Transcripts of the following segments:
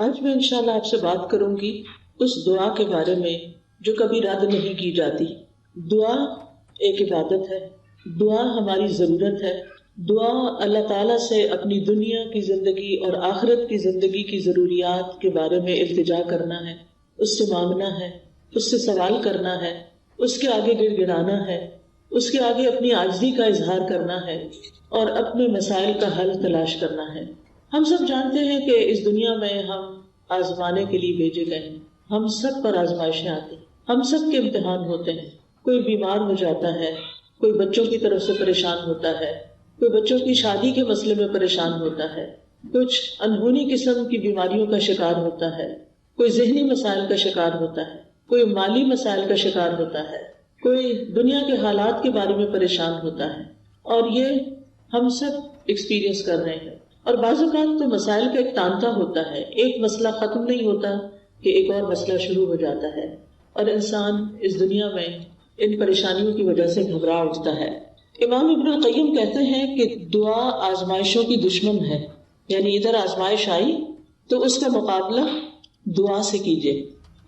آج میں انشاءاللہ آپ سے بات کروں گی اس دعا کے بارے میں جو کبھی رد نہیں کی جاتی. دعا ایک عبادت ہے، دعا ہماری ضرورت ہے. دعا اللہ تعالیٰ سے اپنی دنیا کی زندگی اور آخرت کی زندگی کی ضروریات کے بارے میں التجا کرنا ہے، اس سے مانگنا ہے، اس سے سوال کرنا ہے، اس کے آگے گڑ گڑانا ہے، اس کے آگے اپنی عاجزی کا اظہار کرنا ہے اور اپنے مسائل کا حل تلاش کرنا ہے. ہم سب جانتے ہیں کہ اس دنیا میں ہم آزمانے کے لیے بھیجے گئے ہیں. ہم سب پر آزمائشیں آتی ہیں، ہم سب کے امتحان ہوتے ہیں. کوئی بیمار ہو جاتا ہے، کوئی بچوں کی طرف سے پریشان ہوتا ہے، کوئی بچوں کی شادی کے مسئلے میں پریشان ہوتا ہے، کچھ انہونی قسم کی بیماریوں کا شکار ہوتا ہے، کوئی ذہنی مسائل کا شکار ہوتا ہے، کوئی مالی مسائل کا شکار ہوتا ہے، کوئی دنیا کے حالات کے بارے میں پریشان ہوتا ہے. اور یہ ہم سب ایکسپیرینس کر رہے ہیں. اور بعض اوقات تو مسائل کا ایک تانتا ہوتا ہے، ایک مسئلہ ختم نہیں ہوتا کہ ایک اور مسئلہ شروع ہو جاتا ہے، اور انسان اس دنیا میں ان پریشانیوں کی وجہ سے گھبرا اٹھتا ہے. امام ابن القیم کہتے ہیں کہ دعا آزمائشوں کی دشمن ہے. یعنی ادھر آزمائش آئی تو اس کا مقابلہ دعا سے کیجیے.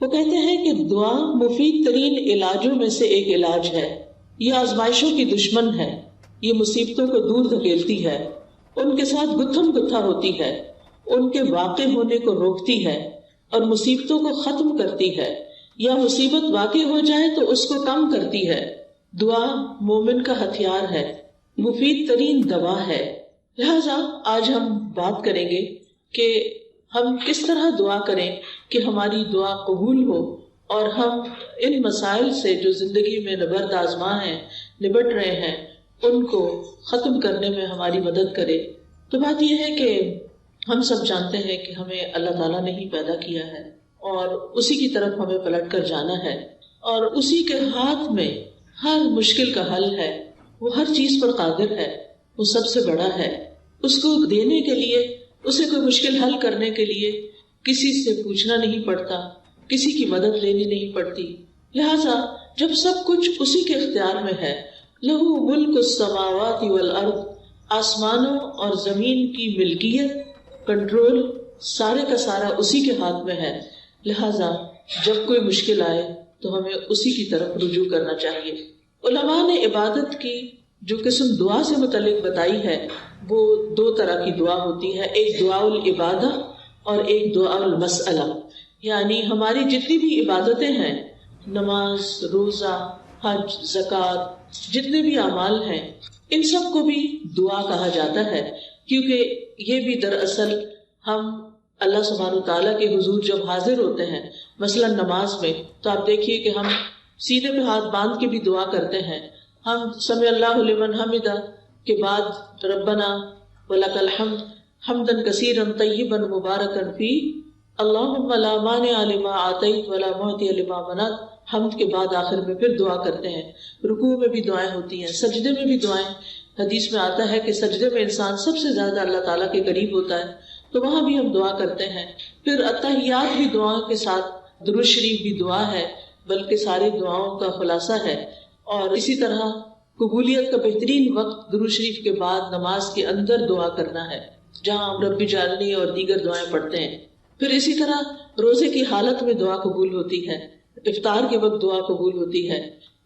وہ کہتے ہیں کہ دعا مفید ترین علاجوں میں سے ایک علاج ہے. یہ آزمائشوں کی دشمن ہے، یہ مصیبتوں کو دور دھکیلتی ہے، ان کے ساتھ گتھم گتھا ہوتی ہے، ان کے واقع ہونے کو روکتی ہے اور مصیبتوں کو ختم کرتی ہے، یا مصیبت واقع ہو جائے تو اس کو کم کرتی ہے. دعا مومن کا ہتھیار ہے، مفید ترین دوا ہے. لہذا آج ہم بات کریں گے کہ ہم کس طرح دعا کریں کہ ہماری دعا قبول ہو اور ہم ان مسائل سے جو زندگی میں نبرد آزما ہیں، نبٹ رہے ہیں، ان کو ختم کرنے میں ہماری مدد کرے. تو بات یہ ہے کہ ہم سب جانتے ہیں کہ ہمیں اللہ تعالیٰ نے ہی پیدا کیا ہے اور اسی کی طرف ہمیں پلٹ کر جانا ہے، اور اسی کے ہاتھ میں ہر مشکل کا حل ہے. وہ ہر چیز پر قادر ہے، وہ سب سے بڑا ہے. اس کو دینے کے لیے، اسے کوئی مشکل حل کرنے کے لیے کسی سے پوچھنا نہیں پڑتا، کسی کی مدد لینی نہیں پڑتی. لہذا جب سب کچھ اسی کے اختیار میں ہے، لہو ملک السماوات والارض، آسمانوں اور زمین کی ملکیت، کنٹرول، سارے کا سارا اسی کے ہاتھ میں ہے. لہذا جب کوئی مشکل آئے تو ہمیں اسی کی طرف رجوع کرنا چاہیے. علماء نے عبادت کی جو قسم دعا سے متعلق بتائی ہے وہ دو طرح کی دعا ہوتی ہے، ایک دعا العبادہ اور ایک دعا المسئلہ. یعنی ہماری جتنی بھی عبادتیں ہیں، نماز، روزہ، حج، زکوٰۃ، جتنے بھی اعمال ہیں، ان سب کو بھی دعا کہا جاتا ہے، کیونکہ یہ بھی دراصل ہم اللہ سبحانہ وتعالیٰ کے حضور جب حاضر ہوتے ہیں، مثلا نماز میں، تو آپ دیکھیے کہ ہم سینے پہ ہاتھ باندھ کے بھی دعا کرتے ہیں. ہم سمع اللہ لمن حمدہ کے بعد ربنا ولک الحمد حمدا کثیرا طیبا مبارکا فیہ اللہم لا مانع لما آتیت ولا معطی لما منعت. حمد کے بعد آخر میں پھر دعا کرتے ہیں. رکوع میں بھی دعائیں ہوتی ہیں، سجدے میں بھی دعائیں. حدیث میں آتا ہے کہ سجدے میں انسان سب سے زیادہ اللہ تعالیٰ کے قریب ہوتا ہے، تو وہاں بھی ہم دعا کرتے ہیں. پھر التحیات بھی دعا کے ساتھ، درود شریف بھی دعا ہے، بلکہ ساری دعاؤں کا خلاصہ ہے. اور اسی طرح قبولیت کا بہترین وقت درود شریف کے بعد نماز کے اندر دعا کرنا ہے، جہاں ہم رب اجعلنی اور دیگر دعائیں پڑھتے ہیں. پھر اسی طرح روزے کی حالت میں دعا قبول ہوتی ہے، افطار کے وقت دعا قبول ہوتی ہے.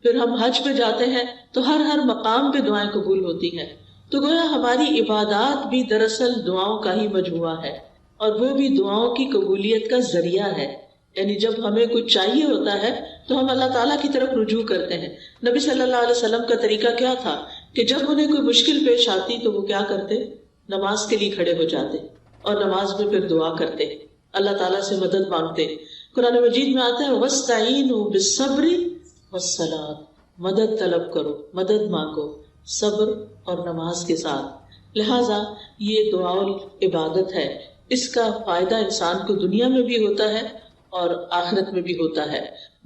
پھر ہم حج پہ جاتے ہیں تو ہر مقام پہ دعائیں قبول ہوتی ہیں. تو گویا ہماری عبادات بھی دراصل دعاؤں کا ہی مجموعہ ہے، اور وہ بھی دعاؤں کی قبولیت کا ذریعہ ہے. یعنی جب ہمیں کچھ چاہیے ہوتا ہے تو ہم اللہ تعالیٰ کی طرف رجوع کرتے ہیں. نبی صلی اللہ علیہ وسلم کا طریقہ کیا تھا کہ جب انہیں کوئی مشکل پیش آتی تو وہ کیا کرتے؟ نماز کے لیے کھڑے ہو جاتے اور نماز میں پھر دعا کرتے، اللہ تعالیٰ سے مدد مانگتے. قرآن مجید میں آتا ہے وَاسْتَعِینُوا بِالصَّبْرِ وَالصَّلَاةِ، مدد طلب کرو، مدد مانگو صبر اور نماز کے ساتھ. لہٰذا یہ دعا العبادت ہے، اس کا فائدہ انسان کو دنیا میں بھی ہوتا ہے اور آخرت میں بھی ہوتا ہے.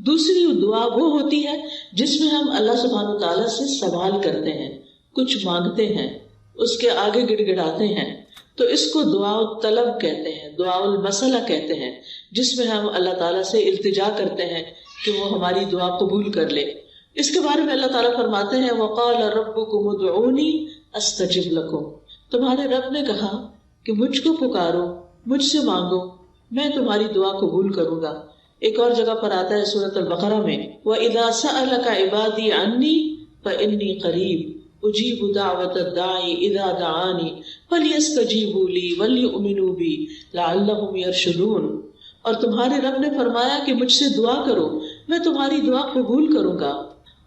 دوسری دعا وہ ہوتی ہے جس میں ہم اللہ سبحانہ وتعالیٰ سے سوال کرتے ہیں، کچھ مانگتے ہیں، اس کے آگے گڑ گڑاتے ہیں. تو اس کو دعا الطلب کہتے ہیں، دعا المسئلہ کہتے ہیں، جس میں ہم اللہ تعالیٰ سے التجا کرتے ہیں کہ وہ ہماری دعا قبول کر لے. اس کے بارے میں اللہ تعالیٰ فرماتے ہیں وَقَالَ رَبُّكُمُ ادْعُونِي أَسْتَجِبْ لَكُمْ، تمہارے رب نے کہا کہ مجھ کو پکارو، مجھ سے مانگو، میں تمہاری دعا قبول کروں گا. ایک اور جگہ پر آتا ہے سورۃ البقرہ میں وَإِذَا سَأَلَكَ عِبَادِي عَنِّي فَإِنِّي قَرِيبٌ أُجِيبُ دَعْوَةَ الدَّاعِ إِذَا دَعَانِ فَلْيَسْتَجِيبُوا لِي وَلْيُؤْمِنُوا بِي لَعَلَّهُمْ يَرْشُدُونَ. اور تمہارے رب نے فرمایا کہ مجھ سے دعا کرو میں تمہاری دعا قبول کروں گا،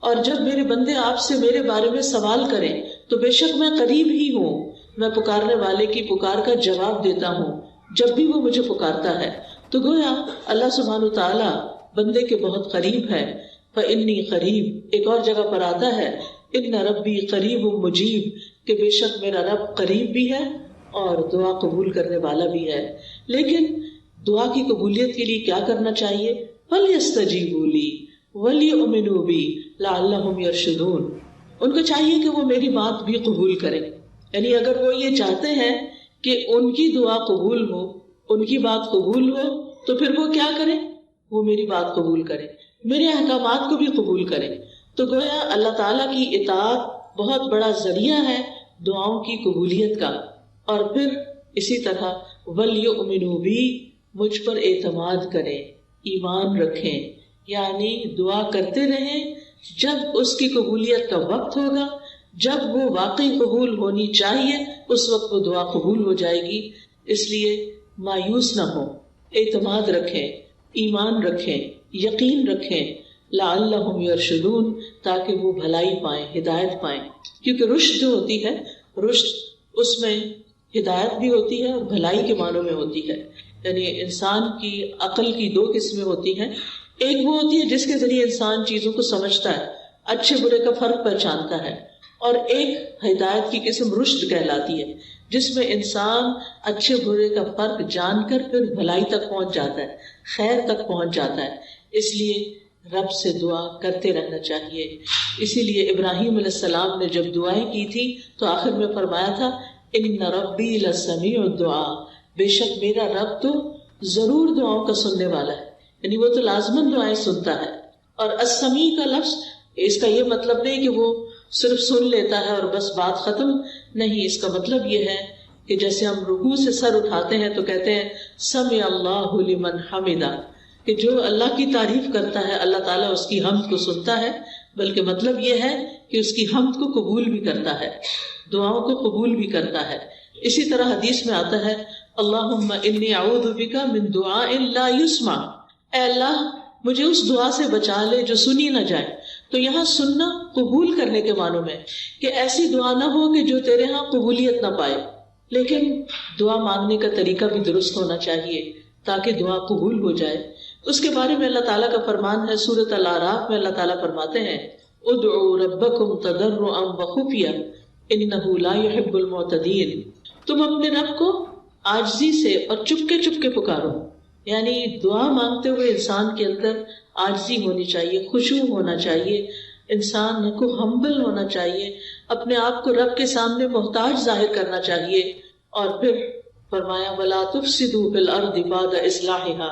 اور جب میرے بندے آپ سے میرے بارے میں سوال کریں تو بے شک میں قریب ہی ہوں، میں پکارنے والے کی پکار کا جواب دیتا ہوں جب بھی وہ مجھے پکارتا ہے. تو گویا اللہ سبحانہ تعالیٰ بندے کے بہت قریب ہے. فَإِنِّي قریب ایک اور جگہ پر آتا ہے ان ربی قریب مجیب کہ بے شک میرا رب قریب بھی ہے اور دعا قبول کرنے والا بھی ہے. لیکن دعا کی قبولیت کے لیے کیا کرنا چاہیے؟ فَلْيَسْتَجِيبُوا لِي وَلْيُؤْمِنُوا بِي لَعَلَّهُمْ يَرْشُدُونَ. ان کو چاہیے کہ وہ میری بات بھی قبول کریں، یعنی اگر وہ یہ چاہتے ہیں کہ ان کی دعا قبول ہو، ان کی بات قبول ہو، تو پھر وہ کیا کریں؟ وہ میری بات قبول کریں، میرے احکامات کو بھی قبول کریں. تو گویا اللہ تعالیٰ کی اطاعت بہت بڑا ذریعہ ہے دعاؤں کی قبولیت کا. اور پھر اسی طرح وَلْيُؤْمِنُوا بِي مجھ پر اعتماد کریں، ایمان رکھیں، یعنی دعا کرتے رہیں جب اس کی قبولیت کا وقت ہوگا، جب وہ واقعی قبول ہونی چاہیے اس وقت وہ دعا قبول ہو جائے گی. اس لیے مایوس نہ ہو، اعتماد رکھیں، ایمان رکھیں، یقین رکھیں. لعلہم یرشدون تاکہ وہ بھلائی پائیں، ہدایت پائیں. کیونکہ رشد جو ہوتی ہے، رشد اس میں ہدایت بھی ہوتی ہے اور بھلائی کے معنوں میں ہوتی ہے. یعنی انسان کی عقل کی دو قسمیں ہوتی ہیں. ایک وہ ہوتی ہے جس کے ذریعے انسان چیزوں کو سمجھتا ہے، اچھے برے کا فرق پہچانتا ہے، اور ایک ہدایت کی قسم رشد کہلاتی ہے جس میں انسان اچھے برے کا فرق جان کر پھر بھلائی تک پہنچ جاتا ہے، خیر تک پہنچ جاتا ہے. اس لیے رب سے دعا کرتے رہنا چاہیے. اسی لیے ابراہیم علیہ السلام نے جب دعائیں کی تھی تو آخر میں فرمایا تھا ان ربی لسمیع الدعاء، بے شک میرا رب تو ضرور دعاؤں کا سننے والا ہے، یعنی وہ تو لازماً دعائیں سنتا ہے. اور السمیع کا لفظ اس کا یہ مطلب نہیں کہ وہ صرف سن لیتا ہے اور بس بات ختم نہیں. اس کا مطلب یہ ہے کہ جیسے ہم رکوع سے سر اٹھاتے ہیں تو کہتے ہیں سمع اللہ لمن حمدہ، کہ جو اللہ کی تعریف کرتا ہے اللہ تعالیٰ اس کی حمد کو سنتا ہے، بلکہ مطلب یہ ہے کہ اس کی حمد کو قبول بھی کرتا ہے، دعاؤں کو قبول بھی کرتا ہے. اسی طرح حدیث میں آتا ہے اللہم انی اعوذ بک من دعاء لا یسمع، اے اللہ مجھے اس دعا سے بچا لے جو سنی نہ جائے. تو یہاں سننا قبول کرنے کے معنوں میں کہ ایسی دعا نہ ہو کہ جو تیرے ہاں قبولیت نہ پائے، لیکن دعا مانگنے کا طریقہ بھی درست ہونا چاہیے تاکہ دعا قبول ہو جائے. اس کے بارے میں اللہ تعالیٰ کا فرمان ہے سورۃ الاعراف میں. اللہ تعالیٰ فرماتے ہیں ادعوا ربکم تضرعا وخفیا انہ لا يحب المعتدین، تم اپنے رب کو عاجزی سے اور چپکے چپکے پکارو. یعنی دعا مانگتے ہوئے انسان کے اندر عاجزی ہونی چاہیے، خشوع ہونا چاہیے، انسان کو ہمبل ہونا چاہیے، اپنے آپ کو رب کے سامنے محتاج ظاہر کرنا چاہیے. اور پھر فرمایا وَلَا تُفْسِدُوا فِي الْأَرْضِ بَعْدَ إِصْلَاحِهَا،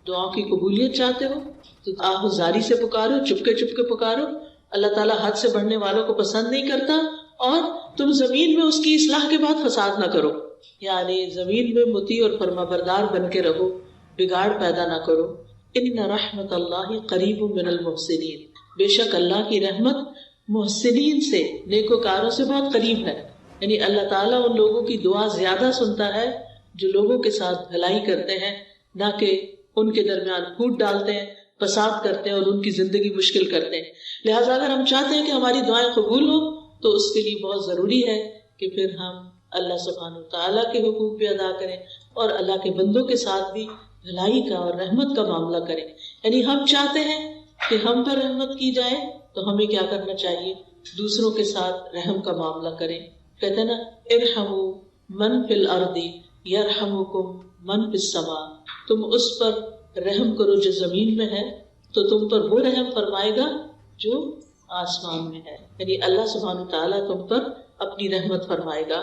دعاؤں کی قبولیت چاہتے ہو تو آہذاری سے پکارو، چپکے چپکے پکارو. اللہ تعالیٰ حد سے بڑھنے والوں کو پسند نہیں کرتا. اور تم زمین میں اس کی اصلاح کے بعد فساد نہ کرو، یعنی زمین میں مطیع اور فرمانبردار بن کے رہو، بگاڑ پیدا نہ کرو. ان رحمت اللہ قریب من المحسنین، بے شک اللہ کی رحمت محسنین سے، نیکوکاروں سے بہت قریب ہے. یعنی اللہ تعالیٰ ان لوگوں کی دعا زیادہ سنتا ہے جو لوگوں کے ساتھ بھلائی کرتے ہیں، نہ کہ ان کے درمیان پھوٹ ڈالتے ہیں، فساد کرتے ہیں اور ان کی زندگی مشکل کرتے ہیں. لہٰذا اگر ہم چاہتے ہیں کہ ہماری دعائیں قبول ہوں تو اس کے لیے بہت ضروری ہے کہ پھر ہم اللہ سبحانہ وتعالیٰ کے حقوق بھی ادا کریں اور اللہ کے بندوں کے ساتھ بھی بھلائی کا اور رحمت کا معاملہ کریں. یعنی ہم چاہتے ہیں کہ ہم پر رحمت کی جائے تو ہمیں کیا کرنا چاہیے؟ دوسروں کے ساتھ رحم کا معاملہ کریں. کہتے ہیں نا ارحموا من فی الارض یرحمکم من فی السماء، تم اس پر رحم کرو جو زمین میں ہے تو تم پر وہ رحم فرمائے گا جو آسمان میں ہے. یعنی اللہ سبحانہ تعالیٰ تم پر اپنی رحمت فرمائے گا.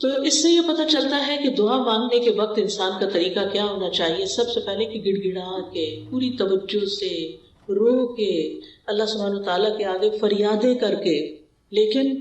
تو اس سے یہ پتہ چلتا ہے کہ دعا مانگنے کے وقت انسان کا طریقہ کیا ہونا چاہیے. سب سے پہلے کہ گڑ گڑا کے پوری توجہ سے رو کے اللہ سبحانہ تعالیٰ کے آگے فریادیں کر کے، لیکن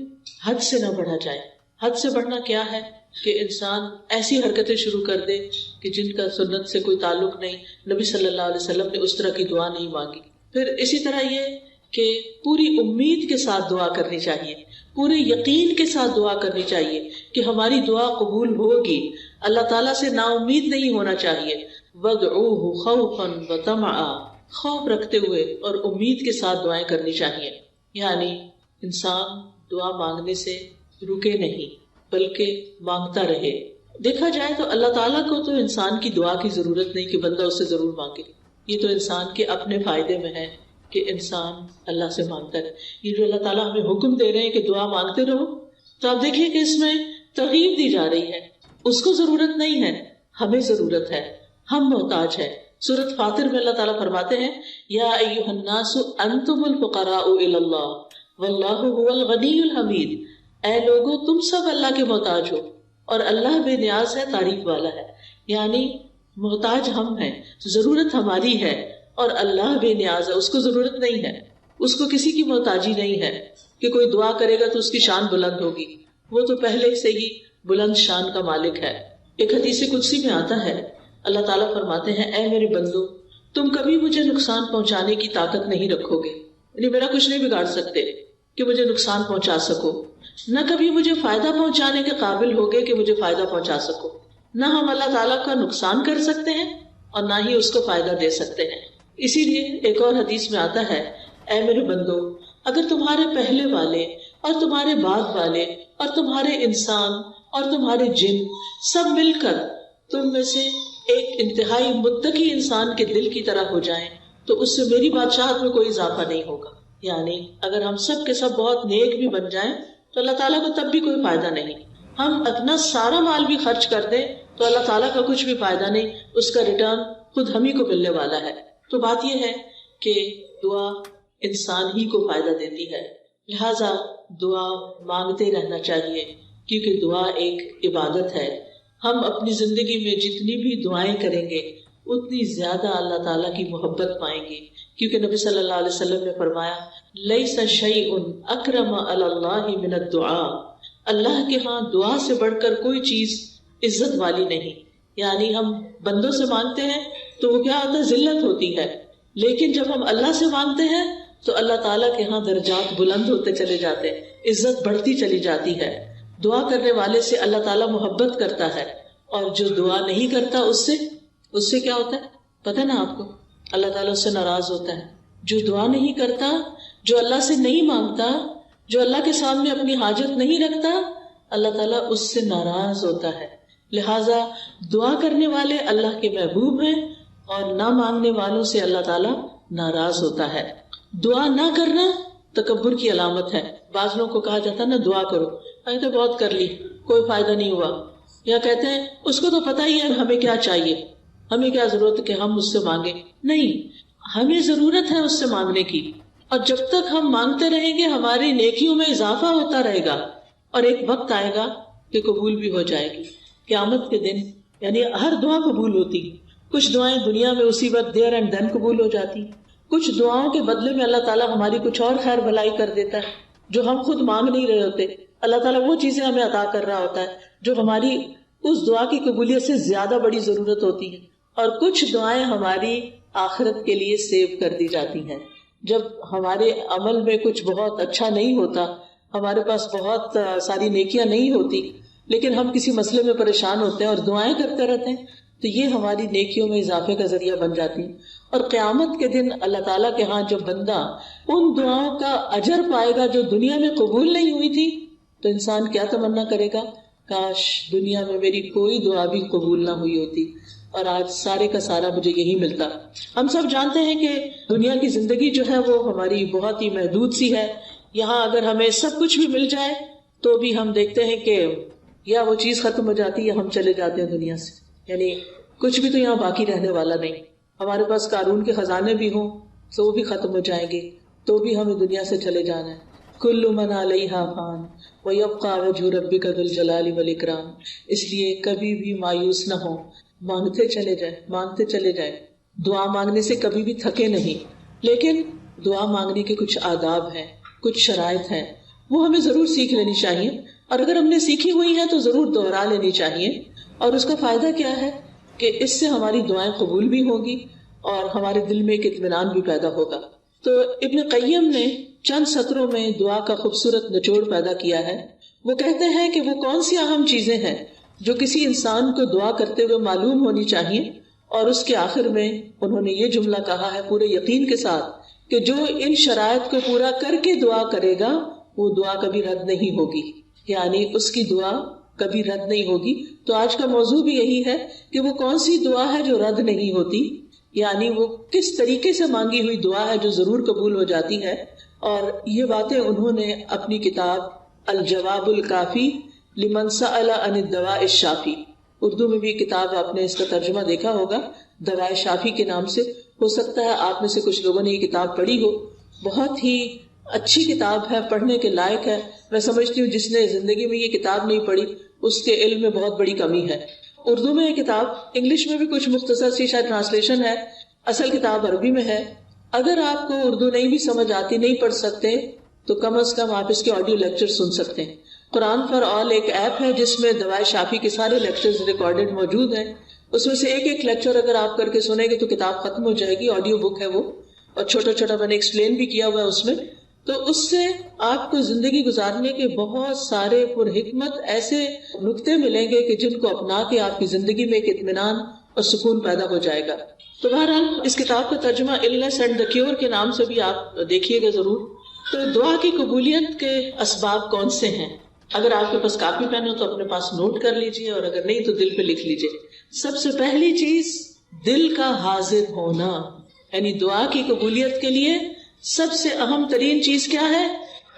حد سے نہ بڑھا جائے. حد سے بڑھنا کیا ہے کہ انسان ایسی حرکتیں شروع کر دے کہ جن کا سنت سے کوئی تعلق نہیں. نبی صلی اللہ علیہ وسلم نے اس طرح کی دعا نہیں مانگی. پھر اسی طرح یہ کہ پوری امید کے ساتھ دعا کرنی چاہیے, پورے یقین کے ساتھ دعا کرنی چاہیے کہ ہماری دعا قبول ہوگی. اللہ تعالیٰ سے نا امید نہیں ہونا چاہیے. وَادْعُوهُ خَوْفًا وَطَمَعًا, خوف رکھتے ہوئے اور امید کے ساتھ دعائیں کرنی چاہیے. یعنی انسان دعا مانگنے سے رکے نہیں بلکہ مانگتا رہے. دیکھا جائے تو اللہ تعالیٰ کو تو انسان کی دعا کی ضرورت نہیں کہ بندہ اس سے ضرور مانگے. یہ تو انسان کے اپنے فائدے میں ہے کہ انسان اللہ سے مانگتا رہے. یہ جو اللہ تعالیٰ ہمیں حکم دے رہے ہیں کہ دعا مانگتے رہو, تو آپ دیکھیے کہ اس میں ترغیب دی جا رہی ہے. اس کو ضرورت نہیں ہے, ہمیں ضرورت ہے, ہم محتاج ہیں. سورۃ فاطر میں اللہ تعالیٰ فرماتے ہیں یا ایھا الناس انتم الفقراء الی اللہ واللہ هو الغنی الحمید. اے لوگو تم سب اللہ کے محتاج ہو اور اللہ بے نیاز ہے, تعریف والا ہے. یعنی محتاج ہم ہیں, ضرورت ہماری ہے اور اللہ بے نیاز ہے, اس کو ضرورت نہیں ہے, اس کو کسی کی محتاجی نہیں ہے کہ کوئی دعا کرے گا تو اس کی شان بلند ہوگی. وہ تو پہلے سے ہی بلند شان کا مالک ہے. ایک حدیث قدسی میں آتا ہے اللہ تعالیٰ فرماتے ہیں اے میرے بندو تم کبھی مجھے نقصان پہنچانے کی طاقت نہیں رکھو گے, یعنی میرا کچھ نہیں بگاڑ سکتے کہ مجھے نقصان پہنچا سکو, نہ کبھی مجھے فائدہ پہنچانے کے قابل ہوگے کہ مجھے فائدہ پہنچا سکو. نہ ہم اللہ تعالیٰ کا نقصان کر سکتے ہیں اور نہ ہی اس کو فائدہ دے سکتے ہیں. اسی لیے ایک اور حدیث میں آتا ہے اے میرے بندو اگر تمہارے پہلے والے اور تمہارے بعد والے اور تمہارے انسان اور تمہارے جن سب مل کر تم میں سے ایک انتہائی متقی انسان کے دل کی طرح ہو جائیں تو اس سے میری بادشاہت میں کوئی اضافہ نہیں ہوگا. یعنی اگر ہم سب کے سب بہت نیک بھی بن جائیں تو اللہ تعالیٰ کو تب بھی کوئی فائدہ نہیں. ہم اپنا سارا مال بھی خرچ کر دیں تو اللہ تعالیٰ کا کچھ بھی فائدہ نہیں, اس کا ریٹرن خود ہم ہی کو ملنے والا ہے. تو بات یہ ہے کہ دعا انسان ہی کو فائدہ دیتی ہے, لہٰذا دعا مانگتے رہنا چاہیے کیونکہ دعا ایک عبادت ہے. ہم اپنی زندگی میں جتنی بھی دعائیں کریں گے اتنی زیادہ اللہ تعالیٰ کی محبت پائیں گے, کیونکہ نبی صلی اللہ علیہ وسلم نے فرمایا لیس شیء اکرم علی اللہ من الدعاء, اللہ کے ہاں دعا سے بڑھ کر کوئی چیز عزت والی نہیں. یعنی ہم بندوں سے مانگتے ہیں تو وہ کیا ہوتا ہے, ذلت ہوتی ہے, لیکن جب ہم اللہ سے مانگتے ہیں تو اللہ تعالیٰ کے ہاں درجات بلند ہوتے چلے جاتے ہیں, عزت بڑھتی چلی جاتی ہے. دعا کرنے والے سے اللہ تعالیٰ محبت کرتا ہے اور جو دعا نہیں کرتا اس سے کیا ہوتا ہے پتہ نا آپ کو, اللہ تعالیٰ اس سے ناراض ہوتا ہے. جو دعا نہیں کرتا, جو اللہ سے نہیں مانگتا, جو اللہ کے سامنے اپنی حاجت نہیں رکھتا, اللہ تعالیٰ اس سے ناراض ہوتا ہے. لہٰذا دعا کرنے والے اللہ کے محبوب ہیں اور نہ مانگنے والوں سے اللہ تعالیٰ ناراض ہوتا ہے. دعا نہ کرنا تکبر کی علامت ہے. بعض لوگوں کو کہا جاتا ہے نا دعا کرو, تو بہت کر لی کوئی فائدہ نہیں ہوا, یا کہتے ہیں اس کو تو پتہ ہی ہے ہمیں کیا چاہیے, ہمیں کیا ضرورت ہے کہ ہم اس سے مانگیں. نہیں, ہمیں ضرورت ہے اس سے مانگنے کی, اور جب تک ہم مانگتے رہیں گے ہماری نیکیوں میں اضافہ ہوتا رہے گا اور ایک وقت آئے گا کہ قبول بھی ہو جائے گی. قیامت کے دن یعنی ہر دعا قبول ہوتی. کچھ دعائیں دنیا میں اسی وقت دیر اینڈ دین قبول ہو جاتی, کچھ دعاؤں کے بدلے میں اللہ تعالیٰ ہماری کچھ اور خیر بھلائی کر دیتا ہے جو ہم خود مانگ نہیں رہے ہوتے. اللہ تعالیٰ وہ چیزیں ہمیں عطا کر رہا ہوتا ہے جو ہماری اس دعا کی قبولیت سے زیادہ بڑی ضرورت ہوتی ہے, اور کچھ دعائیں ہماری آخرت کے لیے سیو کر دی جاتی ہیں. جب ہمارے عمل میں کچھ بہت اچھا نہیں ہوتا, ہمارے پاس بہت ساری نیکیاں نہیں ہوتی, لیکن ہم کسی مسئلے میں پریشان ہوتے ہیں اور دعائیں کرتے رہتے ہیں, تو یہ ہماری نیکیوں میں اضافے کا ذریعہ بن جاتی ہیں. اور قیامت کے دن اللہ تعالیٰ کے ہاں جو بندہ ان دعاؤں کا اجر پائے گا جو دنیا میں قبول نہیں ہوئی تھی, تو انسان کیا تمنا کرے گا, کاش دنیا میں میری کوئی دعا بھی قبول نہ ہوئی ہوتی اور آج سارے کا سارا مجھے یہی ملتا. ہم سب جانتے ہیں کہ دنیا کی زندگی جو ہے وہ ہماری بہت ہی محدود سی ہے. یہاں اگر ہمیں سب کچھ بھی مل جائے تو بھی ہم دیکھتے ہیں کہ یا وہ چیز ختم ہو جاتی ہے یا ہم چلے جاتے ہیں دنیا سے, یعنی کچھ بھی تو یہاں باقی رہنے والا نہیں. ہمارے پاس قارون کے خزانے بھی ہوں تو وہ بھی ختم ہو جائیں گے, تو بھی ہمیں دنیا سے چلے جانا ہے. کل من علیہا فان ویبقى وجہ ربک ذو الجلال والاکرام. اس لیے کبھی بھی مایوس نہ ہو, مانگتے چلے جائیں, مانگتے چلے جائیں. دعا مانگنے سے کبھی بھی تھکے نہیں, لیکن دعا مانگنے کے کچھ آداب ہیں, کچھ شرائط ہیں. وہ ہمیں ضرور سیکھ لینی چاہیے، اور اگر ہم نے سیکھی ہوئی ہیں تو ضرور دوہرا لینی چاہیے. اور اس کا فائدہ کیا ہے کہ اس سے ہماری دعائیں قبول بھی ہوں گی اور ہمارے دل میں ایک اطمینان بھی پیدا ہوگا. تو ابن قیم نے چند سطروں میں دعا کا خوبصورت نچوڑ پیدا کیا ہے. وہ کہتے ہیں کہ وہ کون سی اہم چیزیں ہیں جو کسی انسان کو دعا کرتے ہوئے معلوم ہونی چاہیے، اور اس کے آخر میں انہوں نے یہ جملہ کہا ہے پورے یقین کے ساتھ کہ جو ان شرائط کو پورا کر کے دعا کرے گا وہ دعا کبھی رد نہیں ہوگی، یعنی اس کی دعا کبھی رد نہیں ہوگی. تو آج کا موضوع بھی یہی ہے کہ وہ کون سی دعا ہے جو رد نہیں ہوتی، یعنی وہ کس طریقے سے مانگی ہوئی دعا ہے جو ضرور قبول ہو جاتی ہے. اور یہ باتیں انہوں نے اپنی کتاب الجواب الکافی لمن سأل عن الدواء الشافی، اردو میں بھی کتاب آپ نے اس کا ترجمہ دیکھا ہوگا دواء شافی کے نام سے. ہو سکتا ہے آپ میں سے کچھ لوگوں نے یہ کتاب پڑھی ہو. بہت ہی اچھی کتاب ہے، پڑھنے کے لائق ہے. میں سمجھتی ہوں جس نے زندگی میں یہ کتاب نہیں پڑھی اس کے علم میں بہت بڑی کمی ہے. اردو میں یہ کتاب، انگلش میں بھی کچھ مختصر سی شاید ٹرانسلیشن ہے، اصل کتاب عربی میں ہے. اگر آپ کو اردو نہیں بھی سمجھ آتی، نہیں پڑھ سکتے، تو کم از کم آپ اس کے آڈیو لیکچر سن سکتے ہیں. قرآن فار آل ایک ایپ ہے جس میں دواء شافی کے سارے لیکچرز ریکارڈڈ موجود ہیں. اس میں سے ایک ایک لیکچر اگر آپ کر کے سنیں گے تو کتاب ختم ہو جائے گی. آڈیو بک ہے وہ، اور چھوٹا چھوٹا میں نے ایکسپلین بھی کیا ہوا ہے اس میں. تو اس سے آپ کو زندگی گزارنے کے بہت سارے پر حکمت ایسے نکتے ملیں گے کہ جن کو اپنا کے آپ کی زندگی میں ایک اطمینان اور سکون پیدا ہو جائے گا. تو بہرحال اس کتاب کا ترجمہ النس اینڈ دا کیور کے نام سے بھی آپ دیکھیے گا ضرور. تو دعا کی قبولیت کے اسباب کون سے ہیں؟ اگر آپ کے پاس کاپی پین ہو تو اپنے پاس نوٹ کر لیجئے، اور اگر نہیں تو دل پہ لکھ لیجئے. سب سے پہلی چیز دل کا حاضر ہونا، یعنی دعا کی قبولیت کے لیے سب سے اہم ترین چیز کیا ہے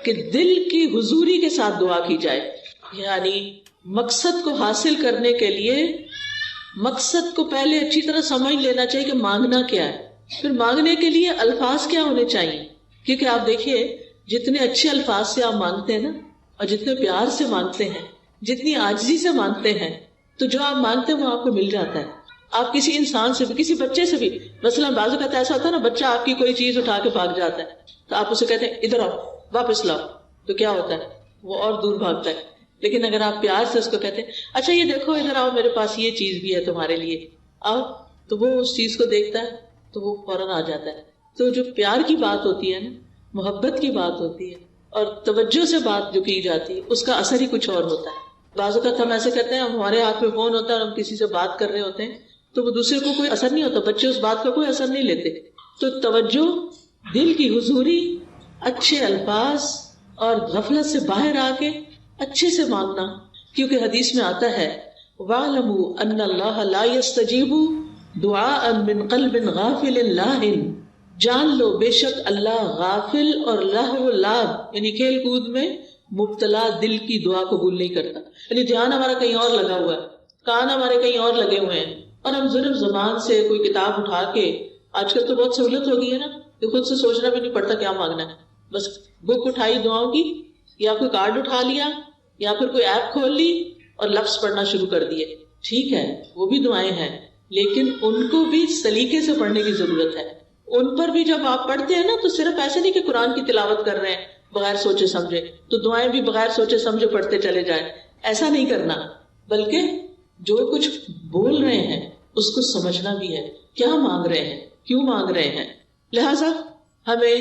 کہ دل کی حضوری کے ساتھ دعا کی جائے. یعنی مقصد کو حاصل کرنے کے لیے مقصد کو پہلے اچھی طرح سمجھ لینا چاہیے کہ مانگنا کیا ہے. پھر مانگنے کے لیے الفاظ کیا ہونے چاہیے، کیونکہ آپ دیکھیے جتنے اچھے الفاظ سے آپ مانگتے ہیں نا، اور جتنے پیار سے مانگتے ہیں، جتنی عاجزی سے مانگتے ہیں، تو جو آپ مانگتے ہیں وہ آپ کو مل جاتا ہے. آپ کسی انسان سے بھی، کسی بچے سے بھی، مثلا بعض اوقات ایسا ہوتا ہے نا، بچہ آپ کی کوئی چیز اٹھا کے بھاگ جاتا ہے تو آپ اسے کہتے ہیں ادھر آؤ، واپس لاؤ، تو کیا ہوتا ہے وہ اور دور بھاگتا ہے. لیکن اگر آپ پیار سے اس کو کہتے ہیں اچھا یہ دیکھو ادھر آؤ، میرے پاس یہ چیز بھی ہے تمہارے لیے، آؤ، تو وہ اس چیز کو دیکھتا ہے تو وہ فوراً آ جاتا ہے. تو جو پیار کی بات ہوتی ہے نا، محبت کی بات ہوتی ہے، اور توجہ سے بات جو کی جاتی ہے، اس کا اثر ہی کچھ اور ہوتا ہے. بعض اوقات ہم ایسے کرتے ہیں، ہمارے ہاتھ میں فون ہوتا ہے اور ہم کسی سے بات کر رہے ہوتے ہیں تو وہ دوسرے کو کوئی اثر نہیں ہوتا، بچے اس بات کا کوئی اثر نہیں لیتے. تو توجہ، دل کی حضوری، اچھے الفاظ، اور غفلت سے باہر آ کے اچھے سے مانگنا. کیونکہ حدیث میں آتا ہے وَاعْلَمُوا أَنَّ اللَّهَ لَا يَسْتَجِيبُ دُعَاءً مِّن قَلْبٍ غَافِلٍ لَاهٍ، جان لو بے شک اللہ غافل اور لہو لعب یعنی کھیل کود میں مبتلا دل کی دعا قبول نہیں کرتا. یعنی دھیان ہمارا کہیں اور لگا ہوا ہے، کان ہمارے کہیں اور لگے ہوئے ہیں، اور ہم صرف زبان سے کوئی کتاب اٹھا کے، آج کل تو بہت سہولت ہو گئی ہے نا کہ خود سے سوچنا بھی نہیں پڑتا کیا مانگنا ہے، بس بک اٹھائی دعاؤں کی، یا کوئی کارڈ اٹھا لیا، یا پھر کوئی ایپ کھول لی اور لفظ پڑھنا شروع کر دیے. ٹھیک ہے وہ بھی دعائیں ہیں، لیکن ان کو بھی سلیقے سے پڑھنے کی ضرورت ہے. ان پر بھی جب آپ پڑھتے ہیں نا تو صرف ایسے نہیں کہ قرآن کی تلاوت کر رہے ہیں بغیر سوچے سمجھے تو دعائیں بھی بغیر سوچے سمجھے پڑھتے چلے جائیں، ایسا نہیں کرنا، بلکہ جو کچھ بول رہے ہیں اس کو سمجھنا بھی ہے، کیا مانگ رہے ہیں، کیوں مانگ رہے ہیں. لہٰذا ہمیں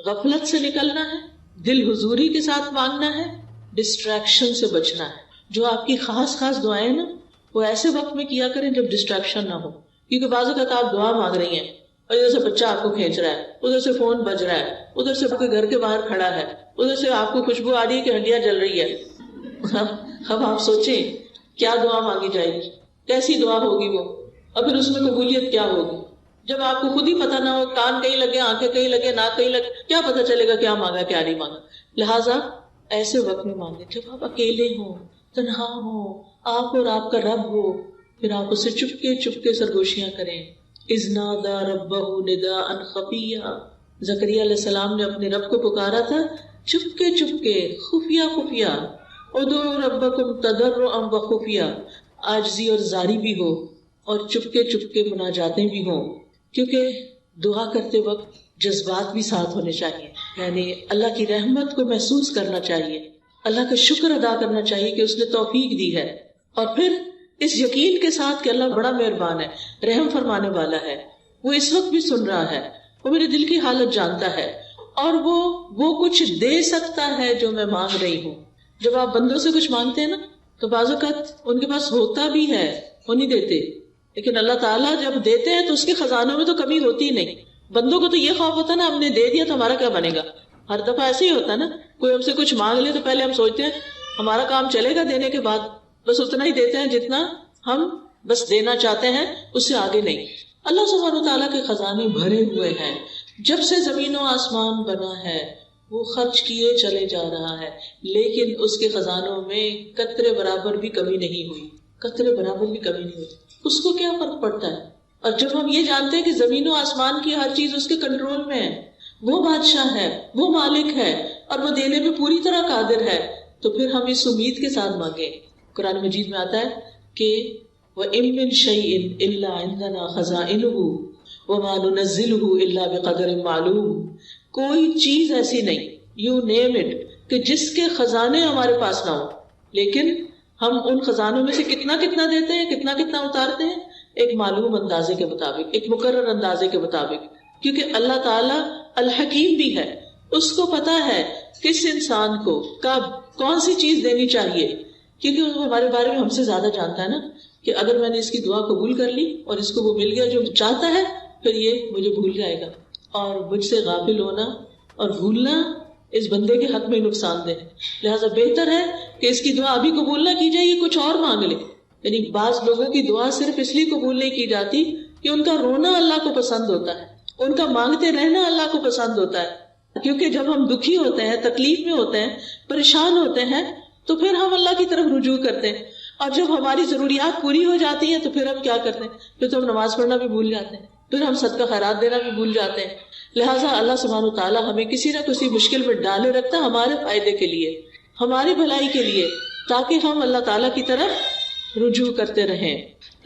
غفلت سے نکلنا ہے، دل حضوری کے ساتھ مانگنا ہے، ڈسٹریکشن سے بچنا ہے. جو آپ کی خاص خاص دعائیں نا وہ ایسے وقت میں کیا کریں جب ڈسٹریکشن نہ ہو. کیونکہ بعض اوقات آپ دعا مانگ رہی ہیں اور ادھر سے بچہ آپ کو کھینچ رہا ہے، ادھر سے فون بج رہا ہے، ادھر سے کوئی گھر کے باہر کھڑا ہے، ادھر سے آپ کو خوشبو آ رہی ہے کہ ہڈیاں جل رہی ہے. اب آپ سوچیں کیا دعا مانگی جائے گی، کیسی دعا ہوگی وہ، اور پھر اس میں قبولیت کیا ہوگی. جب آپ کو خود ہی پتہ نہ ہو، کان کہیں لگے، آنکھیں کہیں لگے، ناک کہیں لگے، کیا پتہ چلے گا کیا مانگا کیا نہیں مانگا. لہٰذا ایسے وقت میں مانگے جب آپ اکیلے ہوں، تنہا ہوں، آپ اور آپ کا رب ہو، پھر آپ اسے چپکے چپکے سرگوشیاں کریں. اذ نادى ربه نداء خفيا، زکریا علیہ السلام نے اپنے رب کو پکارا تھا چپکے چپکے، خفیہ خفیہ. ادعوا ربکم تضرعا وخفیہ، عاجزی اور زاری بھی ہو اور چپکے چپکے مناجاتیں بھی ہوں. کیونکہ دعا کرتے وقت جذبات بھی ساتھ ہونے چاہیے، یعنی اللہ کی رحمت کو محسوس کرنا چاہیے، اللہ کا شکر ادا کرنا چاہیے کہ اس نے توفیق دی ہے، اور پھر اس یقین کے ساتھ کہ اللہ بڑا مہربان ہے، رحم فرمانے والا ہے، وہ اس وقت بھی سن رہا ہے، وہ میرے دل کی حالت جانتا ہے، اور وہ کچھ دے سکتا ہے جو میں مانگ رہی ہوں۔ جب آپ بندوں سے کچھ مانگتے ہیں نا تو بعض اوقات ان کے پاس ہوتا بھی ہے، وہ نہیں دیتے، لیکن اللہ تعالیٰ جب دیتے ہیں تو اس کے خزانوں میں تو کمی ہوتی ہی نہیں۔ بندوں کو تو یہ خوف ہوتا ہے نا، ہم نے دے دیا تو ہمارا کیا بنے گا، ہر دفعہ ایسے ہی ہوتا ہے نا، کوئی ہم سے کچھ مانگ لے تو پہلے ہم سوچتے ہیں ہمارا کام چلے گا دینے کے بعد، بس اتنا ہی دیتے ہیں جتنا ہم بس دینا چاہتے ہیں، اس سے آگے نہیں۔ اللہ سبحانہ وتعالیٰ کے خزانے بھرے ہوئے ہیں، جب سے زمین و آسمان بنا ہے وہ خرچ کیے چلے جا رہا ہے، لیکن اس کے خزانوں میں قطرے برابر بھی کمی نہیں ہوئی، قطرے برابر بھی کمی نہیں ہوئی۔ اس کو کیا فرق پڑتا ہے؟ اور جب ہم یہ جانتے ہیں کہ زمین و آسمان کی ہر چیز اس کے کنٹرول میں ہے، وہ بادشاہ ہے، وہ مالک ہے، اور وہ دینے پہ پوری طرح قادر ہے، تو پھر ہم اس امید کے ساتھ مانگیں۔ قرآن مجید میں آتا ہے کہ وَإِن مِّن شَيْءٍ إِلَّا عِندَنَا خَزَائِنُهُ وَمَا نُنَزِّلُهُ إِلَّا بِقَدَرٍ مَّعْلُومٍ، کوئی چیز ایسی نہیں، یو نیم اٹ، کہ جس کے خزانے ہمارے پاس نہ ہو، لیکن ہم ان خزانوں میں سے کتنا کتنا دیتے ہیں، کتنا کتنا اتارتے ہیں، ایک معلوم اندازے کے مطابق، ایک مقرر اندازے کے مطابق، کیونکہ اللہ تعالیٰ الحکیم بھی ہے، اس کو پتا ہے کس انسان کو کب کون سی چیز دینی چاہیے، کیونکہ وہ ہمارے بارے میں ہم سے زیادہ جانتا ہے نا، کہ اگر میں نے اس کی دعا قبول کر لی اور اس کو وہ مل گیا جو چاہتا ہے، پھر یہ مجھے بھول جائے گا، اور مجھ سے غافل ہونا اور بھولنا اس بندے کے حق میں نقصان دہ ہے، لہٰذا بہتر ہے کہ اس کی دعا ابھی قبول نہ کی جائے، یہ کچھ اور مانگ لے۔ یعنی بعض لوگوں کی دعا صرف اس لیے قبول نہیں کی جاتی کہ ان کا رونا اللہ کو پسند ہوتا ہے، ان کا مانگتے رہنا اللہ کو پسند ہوتا ہے، کیونکہ جب ہم دکھی ہوتے ہیں، تکلیف میں ہوتے ہیں، پریشان ہوتے ہیں، تو پھر ہم اللہ کی طرف رجوع کرتے ہیں، اور جب ہماری ضروریات پوری ہو جاتی ہیں تو پھر ہم کیا کرتے ہیں، پھر تو ہم نماز پڑھنا بھی بھول جاتے ہیں، پھر ہم صدقہ خیرات دینا بھی بھول جاتے ہیں۔ لہٰذا اللہ سبحانہ وتعالیٰ ہمیں کسی نہ کسی مشکل میں ڈالے رکھتا ہے ہمارے فائدے کے لیے، ہماری بھلائی کے لیے، تاکہ ہم اللہ تعالیٰ کی طرف رجوع کرتے رہیں۔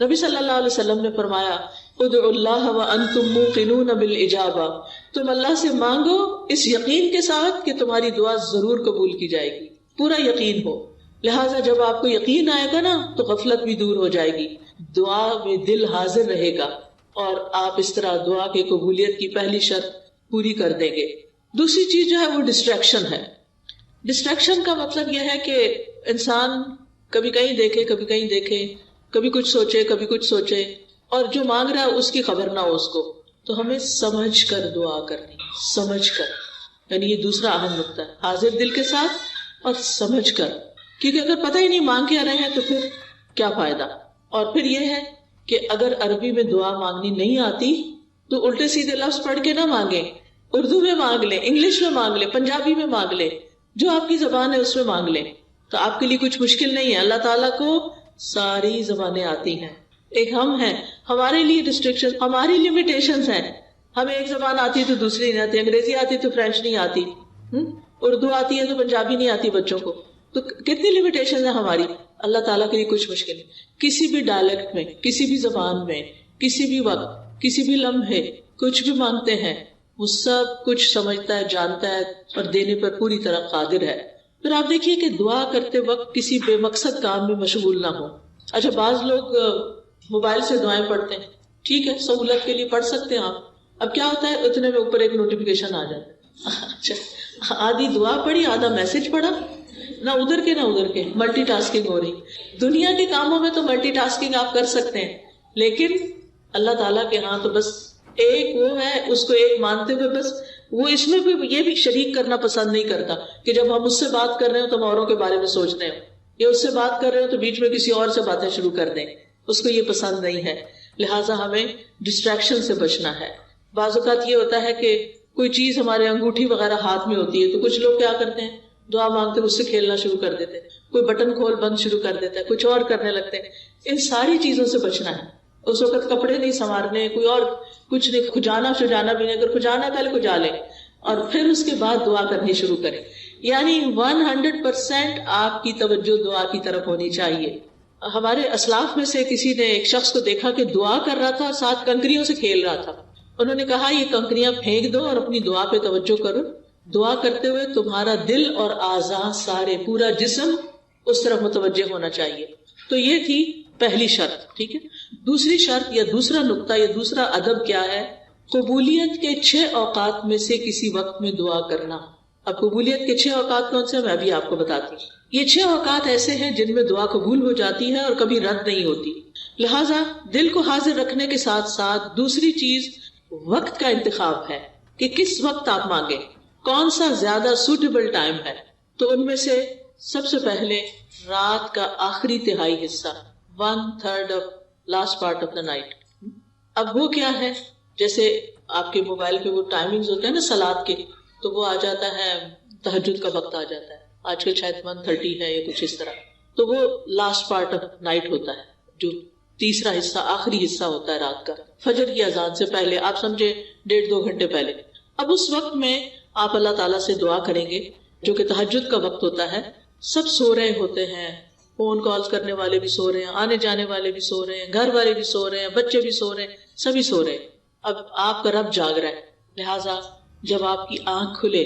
نبی صلی اللہ علیہ وسلم نے فرمایا ادعوا اللہ وانتم موقنون بالاجابہ، تم اللہ سے مانگو اس یقین کے ساتھ کہ تمہاری دعا ضرور قبول کی جائے گی، پورا یقین ہو۔ لہٰذا جب آپ کو یقین آئے گا نا تو غفلت بھی دور ہو جائے گی، دعا میں دل حاضر رہے گا، اور آپ اس طرح دعا کی قبولیت کی پہلی شرط پوری کر دیں گے۔ دوسری چیز جو ہے وہ ڈسٹریکشن ہے۔ ڈسٹریکشن کا مطلب یہ ہے کہ انسان کبھی کہیں دیکھے، کبھی کہیں دیکھے، کبھی کچھ سوچے، کبھی کچھ سوچے، اور جو مانگ رہا ہے اس کی خبر نہ ہو اس کو، تو ہمیں سمجھ کر دعا کرنی، سمجھ کر، یعنی یہ دوسرا اہم نقطہ ہے، حاضر دل کے ساتھ اور سمجھ کر، کیونکہ اگر پتہ ہی نہیں مانگ کے آ رہے ہیں تو پھر کیا فائدہ۔ اور پھر یہ ہے کہ اگر عربی میں دعا مانگنی نہیں آتی تو الٹے سیدھے لفظ پڑھ کے نہ مانگیں، اردو میں مانگ لیں، انگلش میں مانگ لیں، پنجابی میں مانگ لیں، جو آپ کی زبان ہے اس میں مانگ لیں، تو آپ کے لیے کچھ مشکل نہیں ہے۔ اللہ تعالیٰ کو ساری زبانیں آتی ہیں، ایک ہم ہیں، ہمارے لیے ریسٹرکشن، ہماری لمیٹیشنز ہیں، ہمیں ایک زبان آتی ہے تو دوسری نہیں آتی، انگریزی آتی تو فرینچ نہیں آتی، اردو آتی ہے تو پنجابی نہیں آتی بچوں کو، تو کتنی لمیٹیشن ہے ہماری۔ اللہ تعالیٰ کے لیے کچھ مشکل نہیں، کسی بھی ڈائلیکٹ میں، کسی بھی زبان میں، کسی بھی وقت، کسی بھی لمحے کچھ بھی مانگتے ہیں، وہ سب کچھ سمجھتا ہے، جانتا ہے، اور دینے پر پوری طرح قادر ہے۔ پھر آپ دیکھیے کہ دعا کرتے وقت کسی بے مقصد کام میں مشغول نہ ہو۔ اچھا بعض لوگ موبائل سے دعائیں پڑھتے ہیں، ٹھیک ہے، سہولت کے لیے پڑھ سکتے ہیں آپ، اب کیا ہوتا ہے اتنے میں اوپر ایک نوٹیفیکیشن آ جاتا ہے، اچھا آدھی دعا پڑھی، آدھا میسج پڑھا، نہ ادھر کے نہ ادھر کے، ملٹی ٹاسکنگ ہو رہی۔ دنیا کے کاموں میں تو ملٹی ٹاسکنگ آپ کر سکتے ہیں، لیکن اللہ تعالیٰ کے ہاں تو بس ایک وہ ہے، اس کو ایک مانتے ہوئے بس وہ اس میں بھی یہ بھی شریک کرنا پسند نہیں کرتا کہ جب ہم اس سے بات کر رہے ہو تو ہم اوروں کے بارے میں سوچ رہے ہو، یا اس سے بات کر رہے ہو تو بیچ میں کسی اور سے باتیں شروع کر دیں، اس کو یہ پسند نہیں ہے۔ لہٰذا ہمیں ڈسٹریکشن سے بچنا ہے۔ بعض اوقات یہ ہوتا ہے کہ کوئی چیز ہمارے انگوٹھی وغیرہ ہاتھ میں ہوتی ہے تو کچھ لوگ کیا کرتے ہیں، دعا مانگتے اس سے کھیلنا شروع کر دیتے ہیں، کوئی بٹن کھول بند شروع کر دیتا ہے، کچھ اور کرنے لگتے ہیں۔ ان ساری چیزوں سے بچنا ہے۔ اس وقت کپڑے نہیں سنوارنے، کوئی اور کچھ نہیں، کھجانا شجانا بھی نہیں، اگر کھجانا ہے پہلے کھجا لیں اور پھر اس کے بعد دعا کرنی شروع کریں، یعنی 100% آپ کی توجہ دعا کی طرف ہونی چاہیے۔ ہمارے اسلاف میں سے کسی نے ایک شخص کو دیکھا کہ دعا کر رہا تھا اور ساتھ کنکریوں سے کھیل رہا تھا، انہوں نے کہا یہ کنکریاں پھینک دو اور اپنی دعا پہ توجہ کرو، دعا کرتے ہوئے تمہارا دل اور اعضاء سارے، پورا جسم اس طرف متوجہ ہونا چاہیے۔ تو یہ تھی پہلی شرط، ٹھیک ہے۔ دوسری شرط یا دوسرا نقطہ یا دوسرا ادب کیا ہے؟ قبولیت کے 6 اوقات میں سے کسی وقت میں دعا کرنا۔ اب قبولیت کے 6 اوقات کون سے، میں بھی آپ کو بتاتی ہوں۔ یہ 6 اوقات ایسے ہیں جن میں دعا قبول ہو جاتی ہے اور کبھی رد نہیں ہوتی۔ لہٰذا دل کو حاضر رکھنے کے ساتھ ساتھ دوسری چیز وقت کا انتخاب ہے کہ کس وقت آپ مانگیں، کون سا زیادہ سوٹیبل ٹائم ہے۔ تو ان میں سے سب سے پہلے رات کا آخری تہائی حصہ، 1/3 of last part of the night۔ اب وہ کیا ہے، جیسے آپ کے موبائل پہ وہ ٹائمنگز ہوتے ہیں نا صلاۃ کے، تو وہ آ جاتا ہے تہجد کا وقت آ جاتا ہے، آج کل شاید 1:30 ہے یا کچھ اس طرح، تو وہ لاسٹ پارٹ آف نائٹ ہوتا ہے، جو تیسرا حصہ، آخری حصہ ہوتا ہے رات کا، فجر کی اذان سے پہلے، آپ سمجھے 1.5-2 گھنٹے پہلے۔ اب اس وقت میں آپ اللہ تعالیٰ سے دعا کریں گے، جو کہ تہجد کا وقت ہوتا ہے، سب سو رہے ہوتے ہیں، فون کالز کرنے والے بھی سو رہے ہیں، آنے جانے والے بھی سو رہے ہیں، گھر والے بھی سو رہے ہیں، بچے بھی سو رہے ہیں، سبھی سو رہے ہیں۔ اب آپ کا رب جاگ رہا ہے، لہٰذا جب آپ کی آنکھ کھلے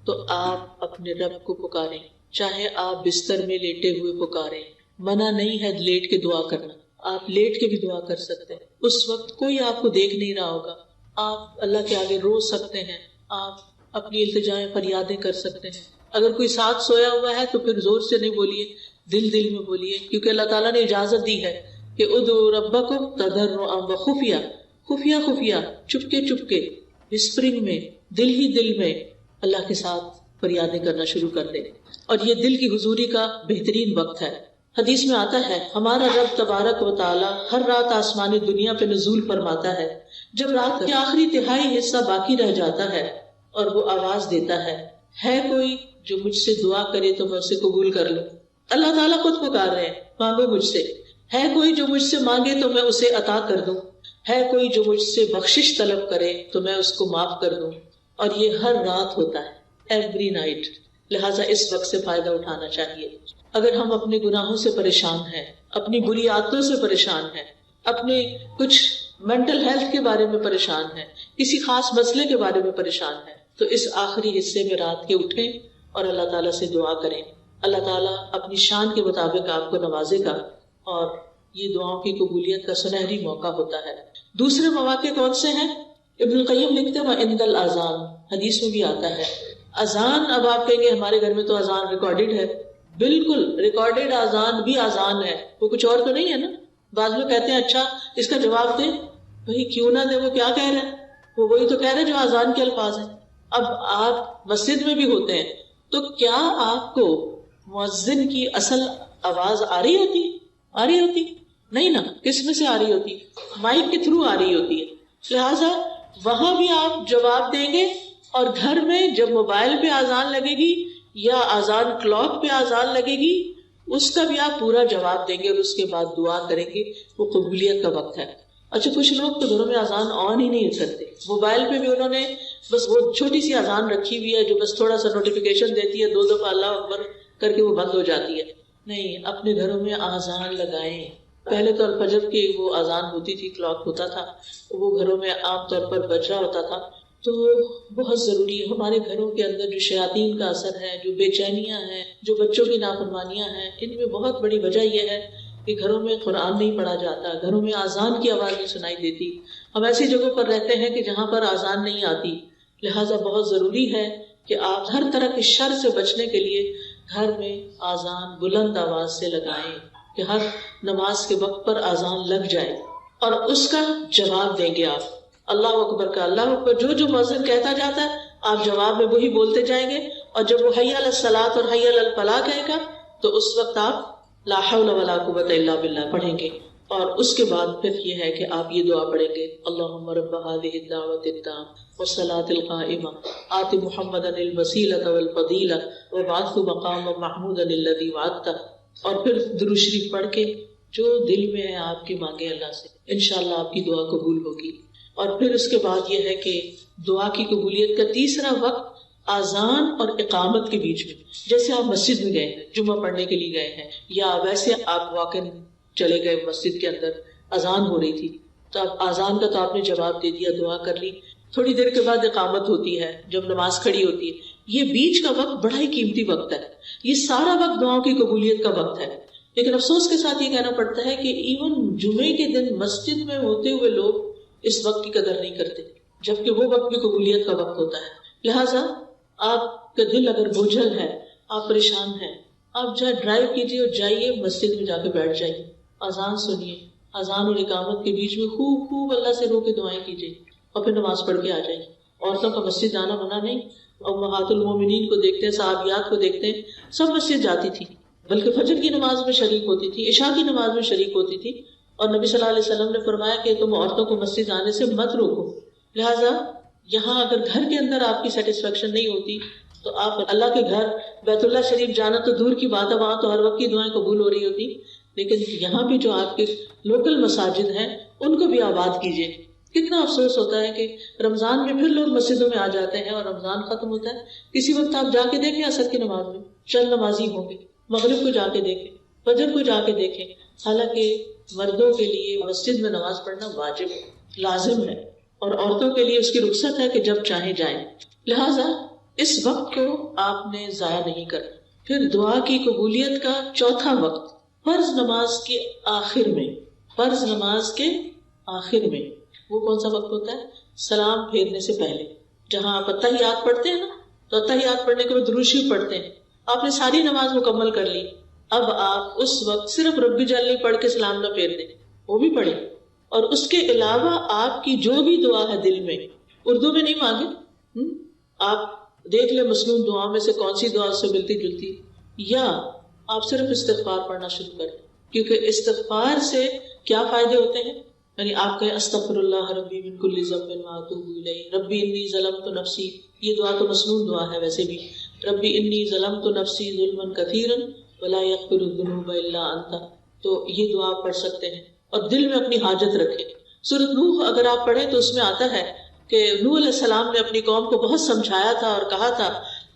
تو آپ اپنے رب کو پکاریں، چاہے آپ بستر میں لیٹے ہوئے پکاریں، منع نہیں ہے لیٹ کے دعا کرنا، آپ لیٹ کے بھی دعا کر سکتے ہیں۔ اس وقت کوئی آپ کو دیکھ نہیں رہا ہوگا، آپ اللہ کے آگے رو سکتے ہیں، آپ اپنی التجائیں فریادیں کر سکتے ہیں۔ اگر کوئی ساتھ سویا ہوا ہے تو پھر زور سے نہیں بولیے، دل دل میں بولیے، کیونکہ اللہ تعالیٰ نے اجازت دی ہے کہ ادعوا ربکم تضرعا وخفیہ، خفیہ خفیہ، چپکے چپکے، وسپرنگ میں، دل ہی دل میں اللہ کے ساتھ فریادیں کرنا شروع کر دیں، اور یہ دل کی حضوری کا بہترین وقت ہے۔ حدیث میں آتا ہے ہمارا رب تبارک و تعالی ہر رات آسمان دنیا پہ نزول فرماتا ہے، جب رات کے آخری تہائی حصہ باقی رہ جاتا ہے اور وہ آواز دیتا ہے کوئی جو مجھ سے دعا کرے تو میں اسے قبول کر لوں۔ اللہ تعالیٰ خود پکار رہے ہیں، مانگو مجھ سے، ہے کوئی جو مجھ سے مانگے تو میں اسے عطا کر دوں، ہے کوئی جو مجھ سے بخشش طلب کرے تو میں اس کو معاف کر دوں، اور یہ ہر رات ہوتا ہے، ایوری نائٹ۔ لہٰذا اس وقت سے فائدہ اٹھانا چاہیے۔ اگر ہم اپنے گناہوں سے پریشان ہیں، اپنی بری عادتوں سے پریشان ہیں، اپنے کچھ مینٹل ہیلتھ کے بارے میں پریشان ہیں، کسی خاص مسئلے کے بارے میں پریشان ہیں، تو اس آخری حصے میں رات کے اٹھیں اور اللہ تعالیٰ سے دعا کریں۔ اللہ تعالیٰ اپنی شان کے مطابق آپ کو نوازے گا، اور یہ دعاؤں کی قبولیت کا سنہری موقع ہوتا ہے۔ دوسرے مواقع کون سے ہیں؟ ابن القیم لکھتے ہیں وَعِنْدَ الْأَذَانِ، حدیث میں بھی آتا ہے اذان۔ اب آپ کہیں گے ہمارے گھر میں تو اذان ریکارڈڈ ہے، بالکل ریکارڈڈ اذان بھی اذان ہے، وہ کچھ اور تو نہیں ہے نا۔ بعض لوگ کہتے ہیں اچھا اس کا جواب دیں، بھائی کیوں نہ دیں، وہ کیا کہہ رہے ہیں، وہ وہی تو کہہ رہے ہیں جو اذان کے الفاظ ہیں۔ اب آپ مسجد میں بھی ہوتے ہیں تو کیا آپ کو مؤذن کی اصل آواز آ رہی ہوتی نہیں نا، کس میں سے آ رہی ہوتی؟ مائک کے تھرو آ رہی ہوتی ہے۔ لہٰذا وہاں بھی آپ جواب دیں گے، اور گھر میں جب موبائل پہ اذان لگے گی یا اذان کلاک پہ اذان لگے گی، اس کا بھی آپ پورا جواب دیں گے اور اس کے بعد دعا کریں گے، وہ قبولیت کا وقت ہے۔ اچھا کچھ لوگ تو گھروں میں اذان آن ہی نہیں کرتے، موبائل پہ بھی انہوں نے بس وہ چھوٹی سی اذان رکھی ہوئی ہے جو بس تھوڑا سا نوٹیفیکیشن دیتی ہے، 2 دفعہ اللہ اکبر کر کے وہ بند ہو جاتی ہے۔ نہیں، اپنے گھروں میں اذان لگائیں۔ پہلے تو الفجر کی وہ اذان ہوتی تھی، کلاک ہوتا تھا، وہ گھروں میں عام طور پر بج رہا ہوتا تھا، تو بہت ضروری ہے۔ ہمارے گھروں کے اندر جو شیاطین کا اثر ہے، جو بے چینیاں ہیں، جو بچوں کی نافرمانیاں ہیں، ان میں بہت بڑی وجہ یہ ہے کہ گھروں میں قرآن نہیں پڑھا جاتا، گھروں میں اذان کی آواز نہیں سنائی دیتی۔ ہم ایسی جگہوں پر رہتے ہیں کہ جہاں پر اذان نہیں آتی، لہٰذا بہت ضروری ہے کہ آپ ہر طرح کی شر سے بچنے کے لیے گھر میں اذان بلند آواز سے لگائیں، کہ ہر نماز کے وقت پر اذان لگ جائے، اور اس کا جواب دیں گے آپ۔ اللہ اکبر کا اللہ اکبر جو مؤذن کہتا جاتا ہے آپ جواب میں وہی بولتے جائیں گے، اور جب وہ حی علی الصلاۃ اور حی علی الفلاح کہے گا تو اس وقت آپ لا حول ولا قوۃ الا باللہ پڑھیں گے، اور اس کے بعد پھر یہ ہے کہ آپ یہ دعا پڑھیں گے اللہم رب هذه الدعوة التامة والصلاة القائمة آت محمدا الوسیلة والفضیلة وابعثه مقاما محمودا الذی وعدته، اور پھر درود شریف پڑھ کے جو دل میں ہے آپ کی مانگے اللہ سے، انشاءاللہ آپ کی دعا قبول ہوگی۔ اور پھر اس کے بعد یہ ہے کہ دعا کی قبولیت کا تیسرا وقت اذان اور اقامت کے بیچ میں، جیسے آپ مسجد میں گئے ہیں، جمعہ پڑھنے کے لیے گئے ہیں، یا ویسے آپ واقعی چلے گئے مسجد کے اندر، اذان ہو رہی تھی، تو اب آذان کا تو آپ نے جواب دے دیا، دعا کر لی، تھوڑی دیر کے بعد اقامت ہوتی ہے جب نماز کھڑی ہوتی ہے. یہ بیچ کا وقت بڑا ہی قیمتی وقت ہے، یہ سارا وقت دعاؤں کی قبولیت کا وقت ہے. لیکن افسوس کے ساتھ یہ کہنا پڑتا ہے کہ ایون جمعے کے دن مسجد میں ہوتے ہوئے لوگ اس وقت کی قدر نہیں کرتے، جبکہ وہ وقت بھی قبولیت کا وقت ہوتا ہے. لہٰذا آپ کا دل اگر بوجھل ہے، آپ پریشان ہیں، آپ جہاں ڈرائیو کیجیے اور جائیے مسجد میں جا کے بیٹھ جائیے، اذان سنیے، اذان اور اقامت کے بیچ میں خوب خوب اللہ سے رو کے دعائیں کیجیے اور پھر نماز پڑھ کے آ جائیے. عورتوں کا مسجد جانا منع نہیں. امہات المومنین کو دیکھتے ہیں، صحابیات کو دیکھتے ہیں، سب مسجد جاتی تھی، بلکہ فجر کی نماز میں شریک ہوتی تھی، عشاء کی نماز میں شریک ہوتی تھی. اور نبی صلی اللہ علیہ وسلم نے فرمایا کہ تم عورتوں کو مسجد آنے سے مت روکو. لہٰذا یہاں اگر گھر کے اندر آپ کی سیٹسفیکشن نہیں ہوتی تو آپ اللہ کے گھر بیت اللہ شریف جانا تو دور کی بات ہے، وہاں تو ہر وقت کی دعائیں قبول ہو رہی ہوتی، لیکن یہاں بھی جو آپ کے لوکل مساجد ہیں ان کو بھی آباد کیجیے. کتنا افسوس ہوتا ہے کہ رمضان میں پھر لوگ مسجدوں میں آ جاتے ہیں اور رمضان ختم ہوتا ہے، کسی وقت آپ جا کے دیکھیں عصر کی نماز میں چند نمازی ہوں گے، مغرب کو جا کے دیکھیں، فجر کو جا کے دیکھیں. حالانکہ مردوں کے لیے مسجد میں نماز پڑھنا واجب ہے، لازم ہے، اور عورتوں کے لیے اس کی رخصت ہے کہ جب چاہیں جائیں. لہٰذا اس وقت کو آپ نے ضائع نہیں کرنا. پھر دعا کی قبولیت کا چوتھا وقت فرض نماز کے آخر میں، فرض نماز کے آخر میں وہ کون سا وقت ہوتا ہے؟ سلام پھیرنے سے پہلے، جہاں آپ اتحیات پڑھتے ہیں نا، تو اتحیات پڑھنے کے بعد درود شریف پڑھتے ہیں. آپ نے ساری نماز مکمل کر لی، اب آپ اس وقت صرف رب جل نہیں پڑھ کے سلام نہ پھیر دیں، وہ بھی پڑھیں، اور اس کے علاوہ آپ کی جو بھی دعا ہے دل میں، اردو میں نہیں مانگے، آپ دیکھ لیں مسنون دعا میں سے کون سی دعا سے ملتی جلتی، یا آپ صرف استغفار پڑھنا شروع کریں. کیونکہ استغفار سے کیا فائدے ہوتے ہیں؟ یعنی آپ کہیں استغفر اللہ ربی من کل ذنب واتوب الیہ، ربی انی ظلمت نفسی، یہ دعا تو مسنون دعا ہے ویسے بھی، ربی انی ظلمت نفسی ظلما کثیرا ولا یغفر الذنوب الا انت، تو یہ دعا آپ پڑھ سکتے ہیں اور دل میں اپنی حاجت رکھیں. سورۃ نوح اگر آپ پڑھیں تو اس میں آتا ہے کہ نوح علیہ السلام نے اپنی قوم کو بہت سمجھایا تھا اور کہا تھا،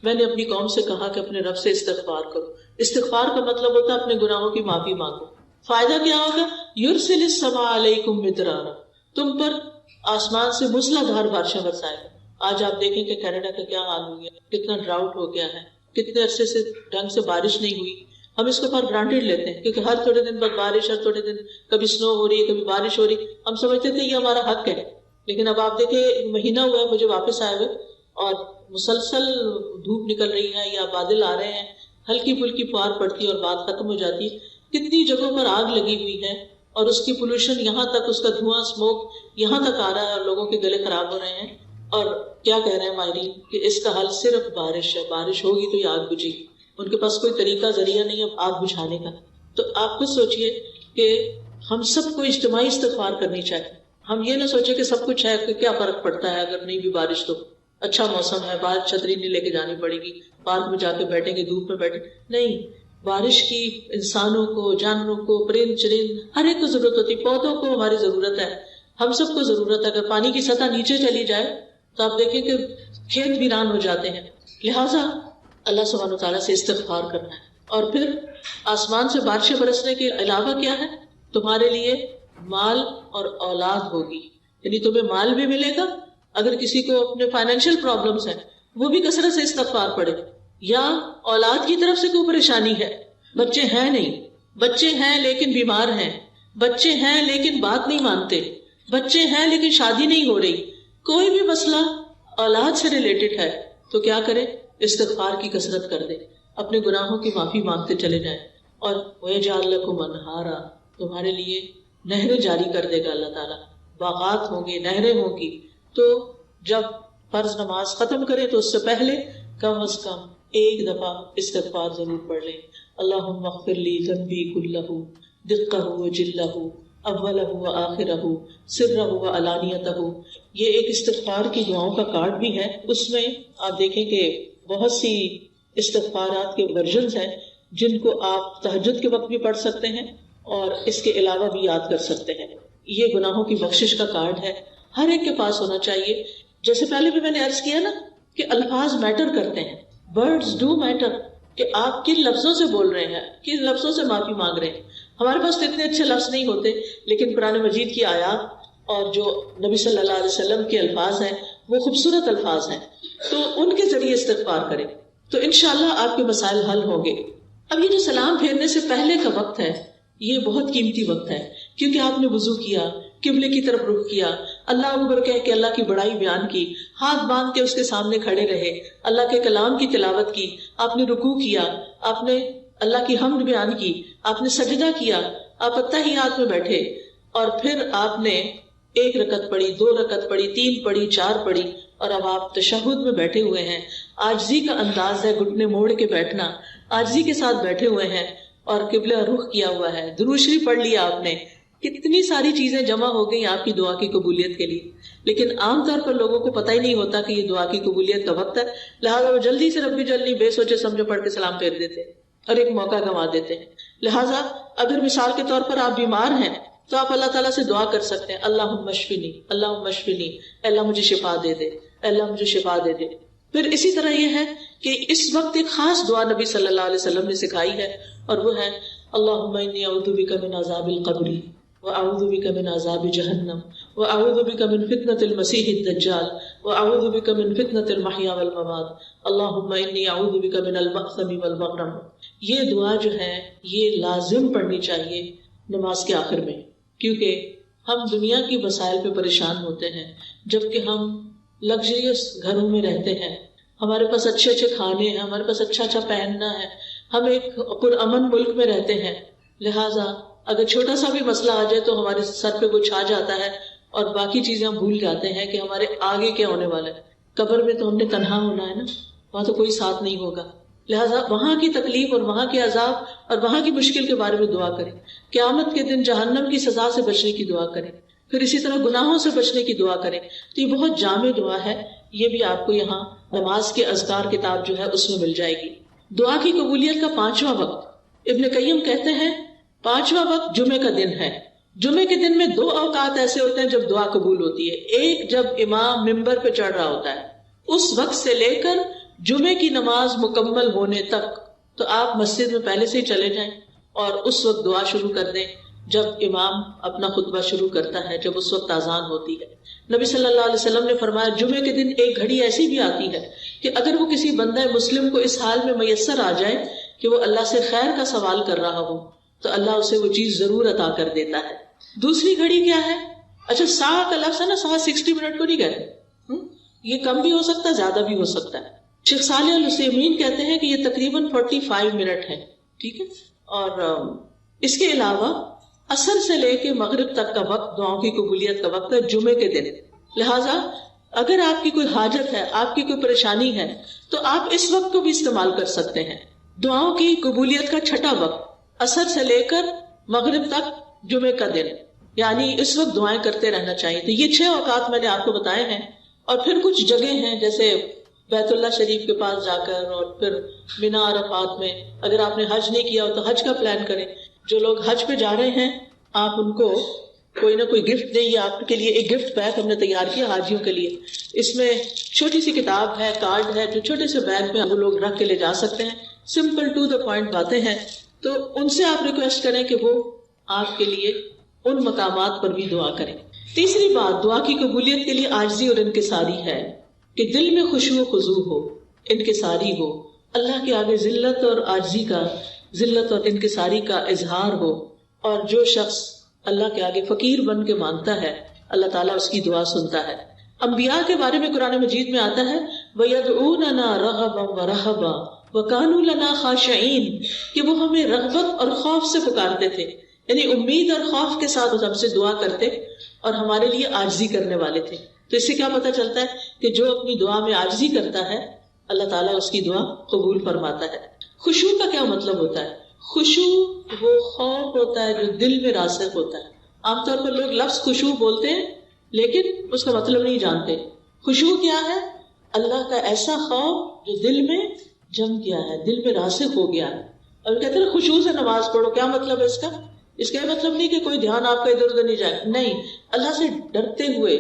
میں نے اپنی قوم سے کہا کہ اپنے رب سے استغفار کرو. استغفار کا مطلب ہوتا ہے اپنے گناہوں کی معافی مانگو. فائدہ کیا ہوگا؟ یرسل السماء علیکم مدرارا، تم پر آسمان سے موسلا دھار بارشیں برسائے گا. آج آپ دیکھیں کہ کینیڈا کا کیا حال ہو گیا، کتنا ڈراؤٹ ہو گیا ہے، کتنے عرصے سے ڈھنگ سے بارش نہیں ہوئی. ہم اس کو پر گرانٹیڈ لیتے ہیں کیونکہ ہر تھوڑے دن بعد بارش، ہر تھوڑے دن کبھی سنو ہو رہی ہے، کبھی بارش ہو رہی، ہم سمجھتے تھے یہ ہمارا حق ہے. لیکن اب آپ دیکھیں مہینہ ہوا ہے مجھے واپس آئے ہوئے اور مسلسل دھوپ نکل رہی ہے یا بادل آ رہے ہیں، ہلکی پھلکی فوار پڑتی ہے اور بات ختم ہو جاتی ہے. کتنی جگہوں پر آگ لگی ہوئی ہے اور اس کی پولوشن یہاں تک، اس کا دھواں اسموک یہاں تک آ رہا ہے اور لوگوں کے گلے خراب ہو رہے ہیں. اور کیا کہہ رہے ہیں ماہرین کہ اس کا حل صرف بارش ہے، بارش ہوگی تو یہ آگ بجھے گی. ان کے پاس کوئی طریقہ ذریعہ نہیں ہے آگ بجھانے کا. تو آپ خود سوچئے کہ ہم سب کو اجتماعی استغفار کرنی چاہیے. ہم یہ نہ سوچے کہ سب کچھ ہے کہ کیا فرق پڑتا ہے اگر نہیں بھی بارش، تو اچھا موسم ہے، باہر چھتری نہیں لے کے جانی پڑے گی، پارک میں جا کے بیٹھیں گے، دھوپ میں بیٹھیں. نہیں، بارش کی انسانوں کو، جانوروں کو، پرند چرند ہر ایک کو ضرورت ہوتی ہے. پودوں کو ہماری ضرورت ہے، ہم سب کو ضرورت ہے. اگر پانی کی سطح نیچے چلی جائے تو آپ دیکھیں کہ کھیت ویران ہو جاتے ہیں. لہٰذا اللہ سبحانہ وتعالیٰ سے استغفار کرنا ہے. اور پھر آسمان سے بارشیں برسنے کے علاوہ کیا ہے؟ تمہارے لیے مال اور اولاد ہوگی، یعنی تمہیں مال بھی ملے گا. اگر کسی کو اپنے فائنینشیل پرابلمس ہیں وہ بھی کثرت سے استغفار پڑھے، یا اولاد کی طرف سے کوئی پریشانی ہے، بچے ہیں نہیں، بچے ہیں لیکن بیمار ہیں، بچے ہیں لیکن بات نہیں مانتے، بچے ہیں لیکن شادی نہیں ہو رہی، کوئی بھی مسئلہ اولاد سے ریلیٹڈ ہے تو کیا کرے؟ استغفار کی کثرت کر دے، اپنے گناہوں کی معافی مانگتے چلے جائیں. اور وَيَجْعَلْ لَكُمْ أَنْهَارًا، تمہارے لیے نہریں جاری کر دے گا اللہ تعالیٰ، باغات ہوں گے، نہریں ہوں گی. تو جب فرض نماز ختم کریں تو اس سے پہلے کم از کم ایک دفعہ استغفار ضرور پڑھ لیں. اللہم اغفر لی ذنبی کلہ دقہ وجلہ اولہ وآخرہ سرہ وعلانیتہ. یہ ایک استغفار کی دعاؤں کا کارڈ بھی ہے. اس میں آپ دیکھیں کہ بہت سی استغفارات کے ورژنز ہیں جن کو آپ تہجد کے وقت بھی پڑھ سکتے ہیں اور اس کے علاوہ بھی یاد کر سکتے ہیں. یہ گناہوں کی بخشش کا کارڈ ہے، ہر ایک کے پاس ہونا چاہیے. جیسے پہلے بھی میں نے عرض کیا نا کہ الفاظ میٹر کرتے ہیں، ورڈز ڈو میٹر، کہ آپ کن لفظوں سے بول رہے ہیں، کن لفظوں سے معافی مانگ رہے ہیں. ہمارے پاس تو اتنے اچھے لفظ نہیں ہوتے، لیکن قرآن مجید کی آیات اور جو نبی صلی اللہ علیہ وسلم کے الفاظ ہیں وہ خوبصورت الفاظ ہیں، تو ان کے ذریعے استغفار کریں تو انشاءاللہ آپ کے مسائل حل ہوں گے۔ اب یہ جو سلام پھیرنے سے پہلے کا وقت ہے یہ بہت قیمتی وقت ہے، کیونکہ آپ نے وضو کیا، قبلے کی طرف رخ کیا، اللہ اکبر کہہ کے اللہ کی بڑائی بیان کی، ہاتھ باندھ کے اس کے سامنے کھڑے رہے، اللہ کے کلام کی تلاوت کی، آپ نے رکوع کیا، آپ نے اللہ کی حمد بیان کی، آپ نے سجدہ کیا، آپ اتحیات میں بیٹھے، اور پھر آپ نے 1 رکعت پڑھی، 2 رکعت پڑھی، 3 پڑھی، 4 پڑھی، اور اب آپ تشہد میں بیٹھے ہوئے ہیں۔ عاجزی کا انداز ہے، گھٹنے موڑ کے بیٹھنا، عاجزی کے ساتھ بیٹھے ہوئے ہیں اور قبلہ رخ کیا ہوا ہے، درود شریف پڑھ لیا آپ نے، کتنی ساری چیزیں جمع ہو گئی آپ کی دعا کی قبولیت کے لیے۔ لیکن عام طور پر لوگوں کو پتہ ہی نہیں ہوتا کہ یہ دعا کی قبولیت کا وقت ہے، لہٰذا وہ جلدی سے ربی جلدی بے سوچے سمجھے پڑھ کے سلام پھیر دیتے ہیں اور ایک موقع گنوا دیتے ہیں۔ لہٰذا اگر مثال کے طور پر آپ بیمار ہیں تو آپ اللہ تعالیٰ سے دعا کر سکتے ہیں، اللہم اشفنی، اللہم اشفنی، اللہ مجھے شفا دے دے، اللہ مجھے شفا دے دے۔ پھر اسی طرح یہ ہے کہ اس وقت ایک خاص دعا نبی صلی اللہ علیہ وسلم نے سکھائی ہے، اور وہ ہے اللہم انی اعوذ بک من عذاب القبر واعوذ بک من عذاب جہنم واعوذ بک من فتنۃ المسیح الدجال واعوذ بک من فتنۃ المحیا والممات اللہم انی اعوذ بک من المأثم والمغرم۔ یہ دعا جو ہے یہ لازم پڑھنی چاہیے نماز کے آخر میں، کیونکہ ہم دنیا کی مسائل پہ پریشان ہوتے ہیں جبکہ ہم لگژریس گھروں میں رہتے ہیں، ہمارے پاس اچھے اچھے کھانے ہیں، ہمارے پاس اچھا اچھا پہننا ہے، ہم ایک پرامن ملک میں رہتے ہیں۔ لہٰذا اگر چھوٹا سا بھی مسئلہ آ جائے تو ہمارے سر پہ کچھ آ جاتا ہے اور باقی چیزیں ہم بھول جاتے ہیں کہ ہمارے آگے کیا ہونے والا ہے۔ قبر میں تو ہم نے تنہا ہونا ہے نا، وہاں تو کوئی ساتھ نہیں ہوگا، لہٰذا وہاں کی تکلیف اور وہاں کے عذاب اور وہاں کی مشکل کے بارے میں دعا کریں۔ قیامت کے دن جہنم کی سزا سے بچنے کی دعا کریں، پھر اسی طرح گناہوں سے بچنے کی دعا کریں۔ تو یہ بہت جامع دعا ہے، یہ بھی آپ کو یہاں نماز کے اذکار کتاب جو ہے اس میں مل جائے گی۔ دعا کی قبولیت کا 5واں وقت، ابن قیم کہتے ہیں 5واں وقت جمعے کا دن ہے۔ جمعے کے دن میں 2 اوقات ایسے ہوتے ہیں جب دعا قبول ہوتی ہے، ایک جب امام ممبر پہ چڑھ رہا ہوتا ہے، اس وقت سے لے کر جمعے کی نماز مکمل ہونے تک تو آپ مسجد میں پہلے سے ہی چلے جائیں اور اس وقت دعا شروع کر دیں جب امام اپنا خطبہ شروع کرتا ہے، جب اس وقت اذان ہوتی ہے۔ نبی صلی اللہ علیہ وسلم نے فرمایا جمعے کے دن ایک گھڑی ایسی بھی آتی ہے کہ اگر وہ کسی بندہ مسلم کو اس حال میں میسر آ جائے کہ وہ اللہ سے خیر کا سوال کر رہا ہو تو اللہ اسے وہ چیز ضرور عطا کر دیتا ہے۔ دوسری گھڑی کیا ہے؟ اچھا ساعت کا لفظ ہے نا، ساعت 60 منٹ کو نہیں کہتے، یہ کم بھی ہو سکتا ہے زیادہ بھی ہو سکتا ہے۔ شیخ صالح العثیمین کہتے ہیں کہ یہ تقریباً 45 منٹ ہے، ٹھیک ہے۔ اور اس کے علاوہ عصر سے لے کے مغرب تک کا وقت دعاؤں کی قبولیت کا وقت ہے جمعے کے دن۔ لہٰذا اگر آپ کی کوئی حاجت ہے، آپ کی کوئی پریشانی ہے تو آپ اس وقت کو بھی استعمال کر سکتے ہیں۔ دعاؤں کی قبولیت کا 6واں وقت عصر سے لے کر مغرب تک جمعے کا دن، یعنی اس وقت دعائیں کرتے رہنا چاہیے۔ تو یہ 6 اوقات میں نے آپ کو بتائے ہیں، اور پھر کچھ جگہ ہیں جیسے بیت اللہ شریف کے پاس جا کر، اور پھر مینا عرفات میں۔ اگر آپ نے حج نہیں کیا ہو تو حج کا پلان کریں۔ جو لوگ حج پہ جا رہے ہیں آپ ان کو کوئی نہ کوئی گفٹ دیں، یا آپ کے لیے ایک گفٹ بیگ ہم نے تیار کیا حاجیوں کے لیے۔ اس میں چھوٹی سی کتاب ہے، کارڈ ہے، جو چھوٹے سے بیگ میں وہ لوگ رکھ کے لے جا سکتے ہیں، سمپل ٹو دا پوائنٹ باتیں ہیں۔ تو ان سے آپ ریکویسٹ کریں کہ وہ آپ کے لیے ان مقامات پر بھی دعا کریں۔ تیسری بات دعا کی قبولیت کے لیے عاجزی اور انکساری ہے کہ دل میں خشوع و خضوع ہو، انکساری ہو، اللہ کے آگے ذلت اور عاجزی کا، ذلت اور انکساری کا اظہار ہو۔ اور جو شخص اللہ کے آگے فقیر بن کے مانگتا ہے اللہ تعالیٰ اس کی دعا سنتا ہے۔ انبیاء کے بارے میں قرآن مجید میں آتا ہے وَيَدْعُونَنَا رَغَبًا وَرَهَبًا وَكَانُوا لَنَا خَاشِعِينَ، کہ وہ ہمیں رغبت اور خوف سے پکارتے تھے، یعنی امید اور خوف کے ساتھ ہم سے دعا کرتے اور ہمارے لیے عاجزی کرنے والے تھے۔ تو اس سے کیا پتہ چلتا ہے کہ جو اپنی دعا میں عاجزی کرتا ہے اللہ تعالیٰ اس کی دعا قبول فرماتا ہے۔ خشوع کا کیا مطلب ہوتا ہے؟ خشوع وہ خوف ہوتا ہے جو دل میں راسخ ہوتا ہے۔ عام طور پر لوگ لفظ خشوع بولتے ہیں لیکن اس کا مطلب نہیں جانتے۔ خشوع کیا ہے؟ اللہ کا ایسا خوف جو دل میں جم گیا ہے، دل میں راسخ ہو گیا ہے۔ اور کہتے ہیں خشوع سے نماز پڑھو، کیا مطلب ہے اس کا؟ اس کا مطلب نہیں کہ کوئی دھیان آپ کا ادھر ادھر نہیں جائے، نہیں، اللہ سے ڈرتے ہوئے،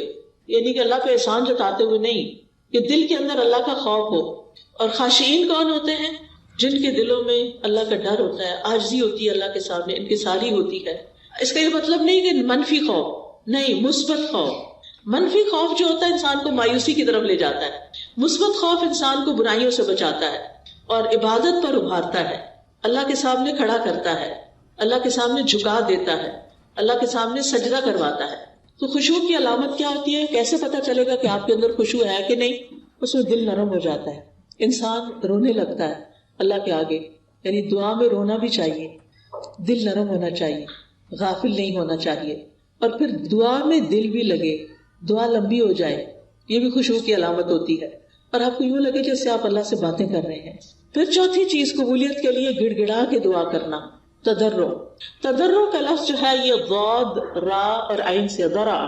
یعنی کہ اللہ پہ احسان جتاتے ہوئے نہیں، کہ دل کے اندر اللہ کا خوف ہو۔ اور خاشعین کون ہوتے ہیں؟ جن کے دلوں میں اللہ کا ڈر ہوتا ہے، عاجزی ہوتی ہے اللہ کے سامنے، انکساری ہوتی ہے۔ اس کا یہ مطلب نہیں کہ منفی خوف، نہیں، مثبت خوف. منفی خوف جو ہوتا ہے انسان کو مایوسی کی طرف لے جاتا ہے. مثبت خوف انسان کو برائیوں سے بچاتا ہے اور عبادت پر ابھارتا ہے، اللہ کے سامنے کھڑا کرتا ہے، اللہ کے سامنے جھکا دیتا ہے، اللہ کے سامنے سجدہ کرواتا ہے. تو خشوع کی علامت کیا ہوتی ہے؟ کیسے پتا چلے گا کہ آپ کے اندر خشوع ہے کہ نہیں؟ اس میں دل نرم ہو جاتا ہے، انسان رونے لگتا ہے اللہ کے آگے. یعنی دعا میں رونا بھی چاہیے، دل نرم ہونا چاہیے، غافل نہیں ہونا چاہیے، اور پھر دعا میں دل بھی لگے، دعا لمبی ہو جائے، یہ بھی خشوع کی علامت ہوتی ہے. اور آپ کو یوں لگے جیسے آپ اللہ سے باتیں کر رہے ہیں. پھر چوتھی چیز قبولیت کے لیے گڑ گڑا کے دعا کرنا. تضرع. تضرع کا لفظ جو ہے یہ ضاد، را اور عین سے ذرا.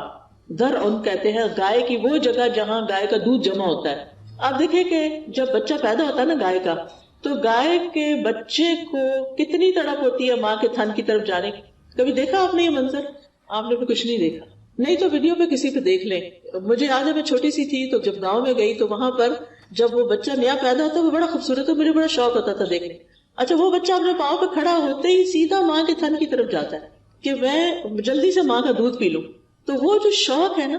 ذرعن کہتے ہیں گائے کی وہ جگہ جہاں گائے کا دودھ جمع ہوتا ہے. آپ دیکھیں کہ جب بچہ پیدا ہوتا ہے نا گائے کا، تو گائے کے بچے کو کتنی تڑپ ہوتی ہے ماں کے تھن کی طرف جانے کی. کبھی دیکھا آپ نے یہ منظر؟ آپ نے بھی کچھ نہیں دیکھا، نہیں تو ویڈیو پہ کسی پہ دیکھ لیں. مجھے یاد ہے میں چھوٹی سی تھی تو جب گاؤں میں گئی تو وہاں پر جب وہ بچہ نیا پیدا ہوتا ہے وہ بڑا خوبصورت ہے، مجھے بڑا شوق ہوتا تھا دیکھنے. اچھا وہ بچہ اپنے پاؤں پہ کھڑا ہوتے ہی سیدھا ماں کے تھن کی طرف جاتا ہے کہ میں جلدی سے ماں کا دودھ پی لوں. تو وہ جو شوق ہے نا،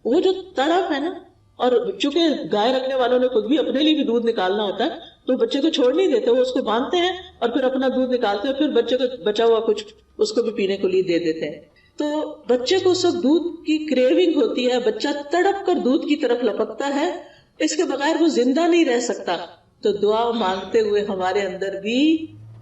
وہ جو تڑپ ہے نا، اور چونکہ گائے رکھنے والوں نے خود بھی اپنے لیے بھی دودھ نکالنا ہوتا ہے تو بچے کو چھوڑ نہیں دیتے، وہ اس کو باندھتے ہیں اور پھر اپنا دودھ نکالتے ہیں، پھر بچے کو بچا ہوا کچھ اس کو بھی پینے کو لیے دے دیتے ہیں. تو بچے کو سب دودھ کی کریونگ ہوتی ہے، بچہ تڑپ کر دودھ کی طرف لپکتا ہے، اس کے بغیر وہ زندہ نہیں رہ سکتا. تو دعا مانگتے ہوئے ہمارے اندر بھی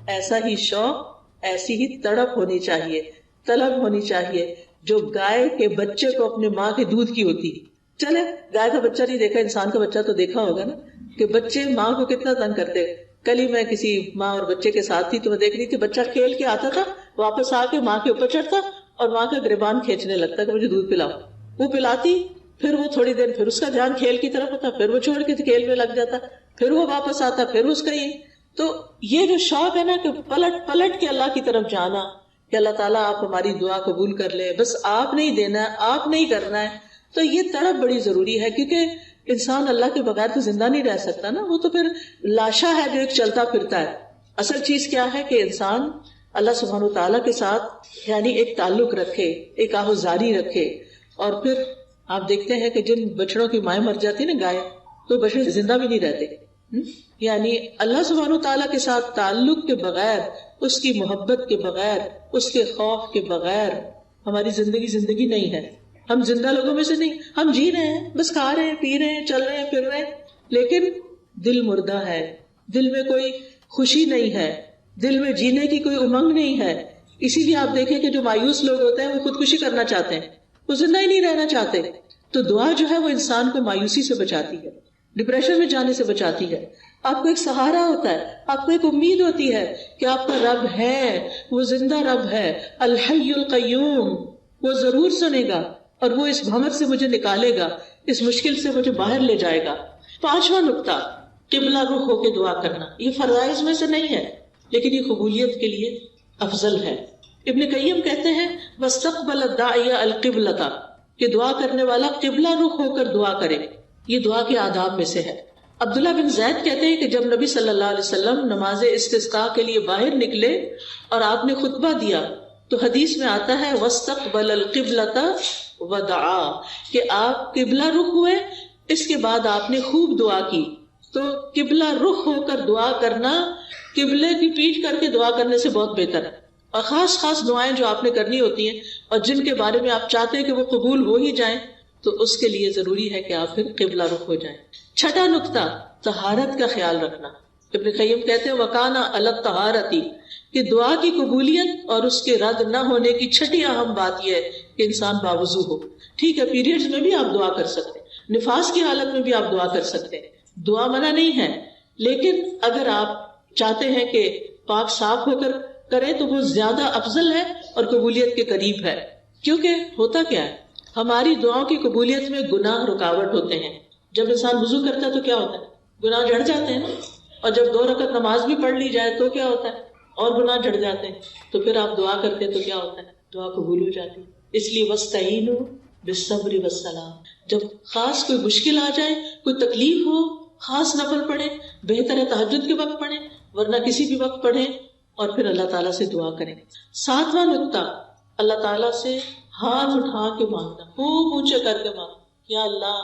ایسا ہی شوق، ایسی ہی تڑپ ہونی چاہیے، طلب ہونی چاہیے جو گائے کے بچے کو اپنے ماں کے دودھ کی ہوتی. چلے گائے کا بچہ نہیں دیکھا، انسان کا بچہ تو دیکھا ہوگا نا کہ بچے ماں کو کتنا تنگ کرتے. کل ہی میں کسی ماں اور بچے کے ساتھ تھی تو میں دیکھ رہی تھی، بچہ کھیل کے آتا تھا، واپس آ کے ماں کے اوپر چڑھتا اور ماں کا گریبان کھینچنے لگتا کہ مجھے دودھ پلاؤ. وہ پلاتی، پھر وہ تھوڑی دیر پھر اس کا دھیان کھیل کی طرف ہوتا، پھر وہ چھوڑ کے کھیل میں لگ جاتا، پھر وہ واپس آتا، پھر اس کا یہ. تو یہ جو شوق ہے نا کہ پلٹ پلٹ کے اللہ کی طرف جانا کہ اللہ تعالیٰ آپ ہماری دعا قبول کر لے، بس آپ نہیں دینا ہے، آپ نہیں کرنا ہے. تو یہ تڑپ بڑی ضروری ہے کیونکہ انسان اللہ کے بغیر تو زندہ نہیں رہ سکتا نا، وہ تو پھر لاشا ہے جو ایک چلتا پھرتا ہے. اصل چیز کیا ہے کہ انسان اللہ سبحانہ و تعالیٰ کے ساتھ یعنی ایک تعلق رکھے، ایک آہوزاری رکھے. اور پھر آپ دیکھتے ہیں کہ جن بچڑوں کی مائیں مر جاتی نا گائے، تو بچڑے زندہ بھی نہیں رہتے. یعنی اللہ سبحانہ و تعالیٰ کے ساتھ تعلق کے بغیر، اس کی محبت کے بغیر، اس کے خوف کے بغیر ہماری زندگی نہیں ہے. ہم زندہ لوگوں میں سے نہیں، ہم جی رہے ہیں، بس کھا رہے ہیں، پی رہے ہیں، چل رہے ہیں، پھر رہے ہیں، لیکن دل مردہ ہے، دل میں کوئی خوشی نہیں ہے، دل میں جینے کی کوئی امنگ نہیں ہے. اسی لیے آپ دیکھیں کہ جو مایوس لوگ ہوتے ہیں وہ خودکشی کرنا چاہتے ہیں، وہ زندہ ہی نہیں رہنا چاہتے. تو دعا جو ہے وہ انسان کو مایوسی سے بچاتی ہے، ڈپریشن میں جانے سے بچاتی ہے. آپ کو ایک سہارا ہوتا ہے، آپ کو ایک امید ہوتی ہے کہ آپ کا رب ہے، وہ زندہ رب ہے، الحی القیوم، وہ ضرور سنے گا اور وہ اس بھمر سے مجھے نکالے گا، اس مشکل سے مجھے باہر لے جائے گا. 5واں نقطہ، قبلہ رخ ہو کے دعا کرنا. یہ فرائض میں سے نہیں ہے لیکن یہ قبولیت کے لیے افضل ہے. ابن قیم کہتے ہیں وَاسْتَقْبَلَ الدَّاعِيَ الْقِبْلَةَ، کہ دعا کرنے والا قبلہ رخ ہو کر دعا کرے. یہ دعا کے آداب میں سے ہے. عبداللہ بن زید کہتے ہیں کہ جب نبی صلی اللہ علیہ وسلم نماز استسقاء کے لیے باہر نکلے اور آپ نے خطبہ دیا تو حدیث میں آتا ہے وَاسْتَقْبَلَ الْقِبْلَةَ وَدَعَا، کہ آپ قبلہ رخ ہوئے، اس کے بعد آپ نے خوب دعا کی. تو قبلہ رخ ہو کر دعا کرنا قبلے کی پیٹھ کر کے دعا کرنے سے بہت بہتر ہے. اور خاص دعائیں جو آپ نے کرنی ہوتی ہیں اور جن کے بارے میں آپ چاہتے ہیں کہ وہ قبول ہو ہی جائیں، تو اس کے لیے ضروری ہے کہ آپ پھر قبلہ رخ ہو جائیں. 6واں نقطہ، طہارت کا خیال رکھنا. ابن قیم کہتے ہیں وَقَانَ عَلَى الطَّهَارَةِ، کہ دعا کی قبولیت اور اس کے رد نہ ہونے کی 6ٹھی اہم بات یہ ہے کہ انسان باوضو ہو. ٹھیک ہے، پیریڈز میں بھی آپ دعا کر سکتے ہیں، نفاس کی حالت میں بھی آپ دعا کر سکتے ہیں، دعا منع نہیں ہے، لیکن اگر آپ چاہتے ہیں کہ پاک صاف ہو کر کریں تو وہ زیادہ افضل ہے اور قبولیت کے قریب ہے. کیونکہ ہوتا کیا ہے، ہماری دعاؤں کی قبولیت میں گناہ رکاوٹ ہوتے ہیں. جب انسان وضو کرتا ہے تو کیا ہوتا ہے، گناہ جڑ جاتے ہیں نا. اور جب 2 رکعت نماز بھی پڑھ لی جائے تو کیا ہوتا ہے، اور گناہ جڑ جاتے ہیں. تو پھر آپ دعا کرتے ہیں تو کیا ہوتا ہے، دعا قبول ہو جاتی ہے. اس لیے وَاسْتَعِینُوا بِالصَّبْرِ وَالصَّلَاةِ، جب خاص کوئی مشکل آ جائے، کوئی تکلیف ہو، خاص نفل پڑھیں، بہتر ہے تہجد کے وقت پڑھیں، ورنہ کسی بھی وقت پڑھیں، اور پھر اللہ تعالیٰ سے دعا کریں. 7واں نقطہ، اللہ تعالیٰ سے ہاتھ اٹھا کے مانگنا، خوب اونچے کر کے مانگنا، یا اللہ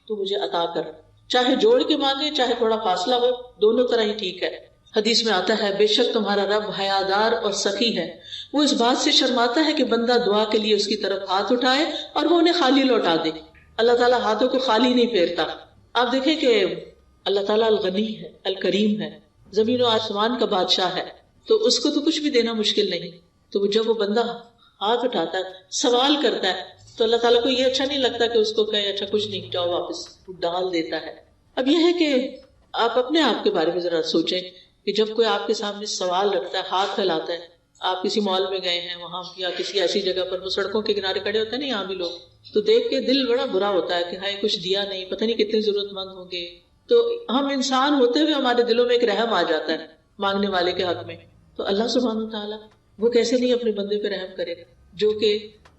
تو مجھے عطا کر، چاہے جوڑ کے مانگے چاہے تھوڑا فاصلہ ہو، دونوں طرح ہی ٹھیک ہے۔ حدیث میں آتا ہے بے شک تمہارا رب حیادار اور سخی ہے، وہ اس بات سے شرماتا ہے کہ بندہ دعا کے لیے اس کی طرف ہاتھ اٹھائے اور وہ انہیں خالی لوٹا دے۔ اللہ تعالیٰ ہاتھوں کو خالی نہیں پھیرتا۔ آپ دیکھیں کہ اللہ تعالیٰ الغنی ہے، الکریم ہے، زمین و آسمان کا بادشاہ ہے، تو اس کو تو کچھ بھی دینا مشکل نہیں۔ تو جب وہ بندہ ہاتھ اٹھاتا ہے، سوال کرتا ہے، تو اللہ تعالیٰ کو یہ اچھا نہیں لگتا کہ اس کو کہے اچھا کچھ نہیں جاؤ واپس، ڈال دیتا ہے۔ اب یہ ہے کہ آپ اپنے آپ کے بارے میں ذرا سوچیں کہ جب کوئی آپ کے سامنے سوال رکھتا ہے، ہاتھ پھیلاتا ہے، آپ کسی مال میں گئے ہیں وہاں یا کسی ایسی جگہ پر، وہ سڑکوں کے کنارے کھڑے ہوتے ہیں نا یہاں بھی لوگ، تو دیکھ کے دل بڑا برا ہوتا ہے کہ ہائے کچھ دیا نہیں، پتہ نہیں کتنے ضرورت مند ہوں گے۔ تو ہم انسان ہوتے ہوئے ہمارے دلوں میں ایک رحم آ جاتا ہے مانگنے والے کے حق میں۔ تو اللہ سبحانہ وتعالیٰ وہ کیسے نہیں اپنے بندے پہ رحم کرے گا جو کہ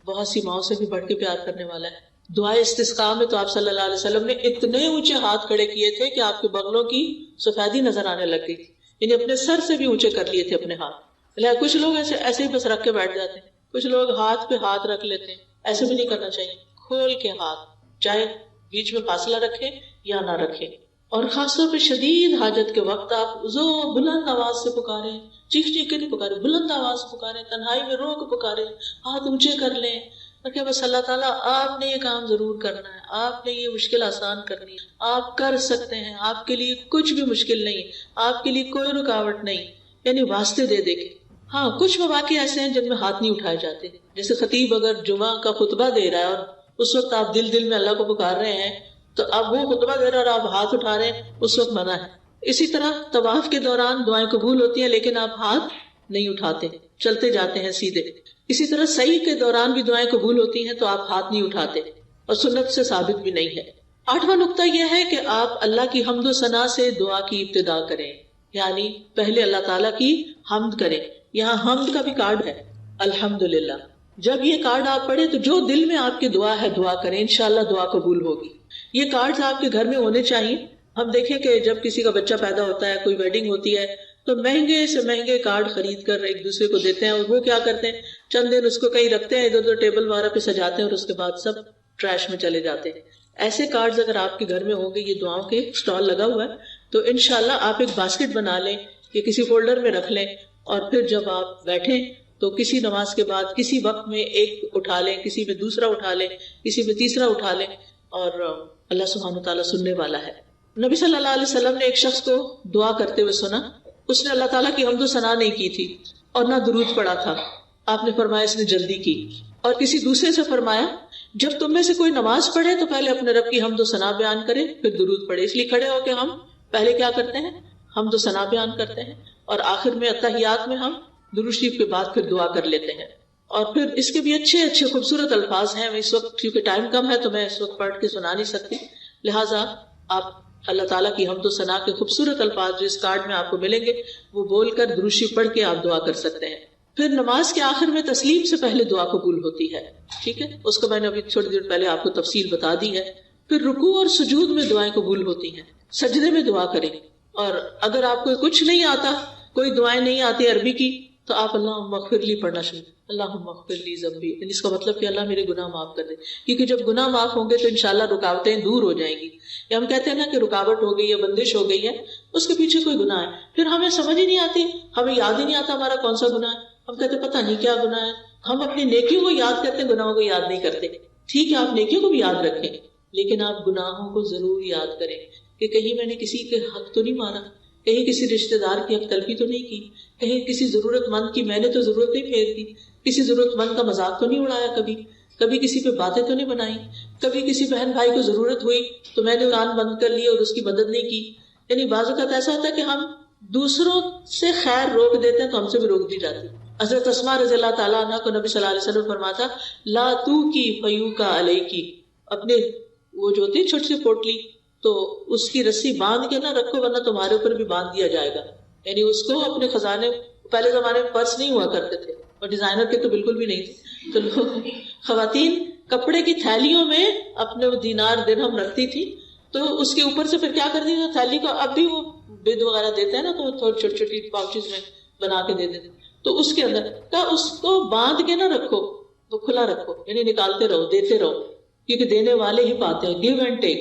بہت سی ماؤں سے بھی بڑھ کے پیار کرنے والا ہے۔ دعائے استسقاء میں تو آپ صلی اللہ علیہ وسلم نے اتنے اونچے ہاتھ کھڑے کیے تھے کہ آپ کے بغلوں کی سفیدی نظر آنے لگ گئی، یعنی اپنے سر سے بھی اونچے کر لیے تھے اپنے ہاتھ۔ کچھ لوگ ایسے ہی بس رکھ کے بیٹھ جاتے ہیں، کچھ لوگ ہاتھ پہ ہاتھ رکھ لیتے ہیں، ایسے بھی نہیں کرنا چاہیے، کھول کے ہاتھ، چاہے بیچ میں فاصلہ رکھے یا نہ رکھے۔ اور خاص طور پہ شدید حاجت کے وقت آپ بلند آواز سے پکاریں، چیخ چیخ کے نہیں پکارے، بلند آواز سے پکاریں، تنہائی میں رو کے پکاریں، ہاتھ اونچے کر لیں کہ بس اللہ تعالیٰ آپ نے یہ کام ضرور کرنا ہے، آپ نے یہ مشکل آسان کرنی ہے، آپ کر سکتے ہیں، آپ کے لیے کچھ بھی مشکل نہیں، آپ کے لیے کوئی رکاوٹ نہیں، یعنی واسطے دے دے کے۔ ہاں کچھ مواقع ایسے ہیں جن میں ہاتھ نہیں اٹھائے جاتے، جیسے خطیب اگر جمعہ کا خطبہ دے رہا ہے اور اس وقت آپ دل دل میں اللہ کو پکار رہے ہیں، تو اب وہ خطبہ دے رہا ہے اور آپ ہاتھ اٹھا رہے ہیں، اس وقت منع ہے۔ اسی طرح طواف کے دوران دعائیں قبول ہوتی ہیں لیکن آپ ہاتھ نہیں اٹھاتے، چلتے جاتے ہیں سیدھے۔ اسی طرح سعی کے دوران بھی دعائیں قبول ہوتی ہیں تو آپ ہاتھ نہیں اٹھاتے، اور سنت سے ثابت بھی نہیں ہے۔ 8واں نقطہ یہ ہے کہ آپ اللہ کی حمد و ثنا سے دعا کی ابتدا کریں، یعنی پہلے اللہ تعالیٰ کی حمد کریں۔ یہاں حمد کا بھی کارڈ ہے، الحمدللہ۔ جب یہ کارڈ آپ پڑھیں تو جو دل میں آپ کی دعا ہے دعا کریں، انشاءاللہ دعا قبول ہوگی۔ یہ کارڈ آپ کے گھر میں ہونے چاہیے۔ ہم دیکھیں کہ جب کسی کا بچہ پیدا ہوتا ہے، کوئی ویڈنگ ہوتی ہے، تو مہنگے سے مہنگے کارڈ خرید کر ایک دوسرے کو دیتے ہیں، اور وہ کیا کرتے ہیں چند دن اس کو کہیں رکھتے ہیں، ادھر ادھر ٹیبل وغیرہ پہ سجاتے ہیں اور اس کے بعد سب ٹریش میں چلے جاتے ہیں۔ ایسے کارڈز اگر آپ کے گھر میں ہوں گے، یہ دعاؤں کے اسٹال لگا ہوا ہے، تو انشاءاللہ آپ ایک باسکٹ بنا لیں یا کسی فولڈر میں رکھ لیں، اور پھر جب آپ بیٹھیں تو کسی نماز کے بعد کسی وقت میں ایک اٹھا لیں، کسی میں دوسرا اٹھا لیں، کسی میں تیسرا اٹھا لیں، اور اللہ سبحانہ وتعالیٰ سننے والا ہے۔ نبی صلی اللہ علیہ وسلم نے ایک شخص کو دعا کرتے ہوئے سنا، اس نے اللہ تعالیٰ کی حمد و ثنا نہیں کی تھی اور نہ درود پڑھا تھا۔ آپ نے فرمایا اس نے جلدی کی، اور کسی دوسرے سے فرمایا جب تم میں سے کوئی نماز پڑھے تو پہلے اپنے رب کی حمد و ثنا بیان کرے پھر درود پڑھے۔ اس لیے کھڑے ہو کے ہم پہلے کیا کرتے ہیں؟ حمد و ثنا بیان کرتے ہیں، اور آخر میں اتحیات میں ہم درود شریف کے بعد پھر دعا کر لیتے ہیں۔ اور پھر اس کے بھی اچھے اچھے خوبصورت الفاظ ہیں، اس وقت کیونکہ ٹائم کم ہے تو میں اس وقت پڑھ کے سنا نہیں سکتی، لہٰذا آپ اللہ تعالیٰ کی حمد و ثنا کے خوبصورت الفاظ جو اس کارڈ میں آپ کو ملیں گے وہ بول کر درود شریف پڑھ کے آپ دعا کر سکتے ہیں۔ پھر نماز کے آخر میں تسلیم سے پہلے دعا قبول ہوتی ہے، ٹھیک ہے، اس کو میں نے ابھی تھوڑی دیر پہلے آپ کو تفصیل بتا دی ہے۔ پھر رکوع اور سجود میں دعائیں قبول ہوتی ہیں، سجدے میں دعا کریں، اور اگر آپ کو کچھ نہیں آتا، کوئی دعائیں نہیں آتی عربی کی، تو آپ اللہم اغفر لی پڑھنا شروع، اللہم اغفر لی ذنبی، اس کا مطلب کہ اللہ میرے گناہ معاف کر دے، کیونکہ جب گناہ معاف ہوں گے تو انشاءاللہ رکاوٹیں دور ہو جائیں گی۔ یا ہم کہتے ہیں نا کہ رکاوٹ ہو گئی ہے، بندش ہو گئی ہے، اس کے پیچھے کوئی گناہ ہے، پھر ہمیں سمجھ ہی نہیں آتی، ہمیں یاد ہی نہیں آتا ہمارا کون سا گناہ ہے، ہم کہتے پتہ نہیں کیا گناہ ہے۔ ہم اپنی نیکیوں کو یاد کرتے ہیں، گناہوں کو یاد نہیں کرتے۔ ٹھیک ہے آپ نیکیوں کو بھی یاد رکھیں، لیکن آپ گناہوں کو ضرور یاد کریں کہ کہیں میں نے کسی کے حق تو نہیں مارا، کہیں کسی رشتہ دار کی حق تلفی تو نہیں کی، کہیں کسی ضرورت مند کی میں نے تو ضرورت نہیں پھیر دی، کسی ضرورت مند کا مذاق تو نہیں اڑایا، کبھی کسی پہ باتیں تو نہیں بنائی، کبھی کسی بہن بھائی کو ضرورت ہوئی تو میں نے کان بند کر لی اور اس کی مدد نہیں کی۔ یعنی بعض اوقات ایسا ہوتا ہے کہ ہم دوسروں سے خیر روک دیتے ہیں تو ہم سے بھی روک دی جاتی۔ حضرت اسماء رضی اللہ تعالیٰ عنہ کو نبی صلی اللہ علیہ وسلم فرماتا لا تو کی فیو کا علیہ کی، اپنے وہ جو ہوتی ہے چھوٹی سی پوٹلی تو اس کی رسی باندھ کے نہ رکھو ورنہ تمہارے اوپر بھی باندھ دیا جائے گا۔ یعنی اس کو اپنے خزانے، پہلے زمانے میں پرس نہیں ہوا کرتے تھے اور ڈیزائنر کے تو بالکل بھی نہیں تھے، تو لوگ خواتین کپڑے کی تھیلیوں میں اپنے دینار درہم رکھتی تھی، تو اس کے اوپر سے پھر کیا کرتی تھی تھیلی کو، اب بھی وہ بید وغیرہ دیتے ہیں نا تو تھوڑی چھوٹی چھوٹی پاؤچز میں بنا کے دے دیتے، تو اس کے اندر اس کو باندھ کے نہ رکھو، وہ کھلا رکھو، یعنی نکالتے رہو، دیتے رہو، کیونکہ دینے والے ہی پاتے ہیں، گیو اینڈ ٹیک.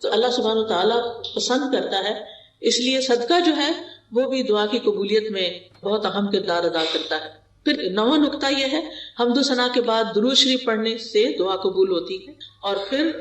تو اللہ سبحانہ و تعالیٰ پسند کرتا ہے، اس لیے صدقہ جو ہے وہ بھی دعا کی قبولیت میں بہت اہم کردار ادا کرتا ہے. پھر 9واں نقطہ یہ ہے، حمد و ثنا کے بعد درود شریف پڑھنے سے دعا قبول ہوتی ہے، اور پھر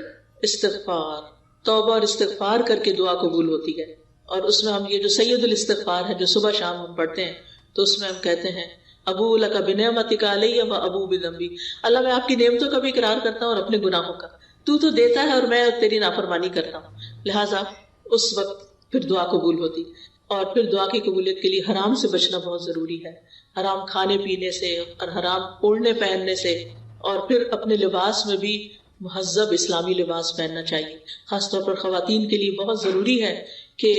استغفار، توبہ اور استغفار کر کے دعا قبول ہوتی ہے. اور اس میں ہم یہ جو سید الاستغفار ہے جو صبح شام ہم پڑھتے ہیں، تو اس میں ہم کہتے ہیں ابو لک بنعمتک علی و ابو بذنبی، اللہ میں آپ کی نعمتوں کا بھی اقرار کرتا ہوں اور اپنے گناہوں کا، تو دیتا ہے اور میں تیری نافرمانی کرتا ہوں. لہٰذا اس وقت پھر دعا قبول ہوتی. اور پھر دعا کی قبولیت کے لیے حرام سے بچنا بہت ضروری ہے، حرام کھانے پینے سے اور حرام اوڑھنے پہننے سے. اور پھر اپنے لباس میں بھی مہذب اسلامی لباس پہننا چاہیے. خاص طور پر خواتین کے لیے بہت ضروری ہے کہ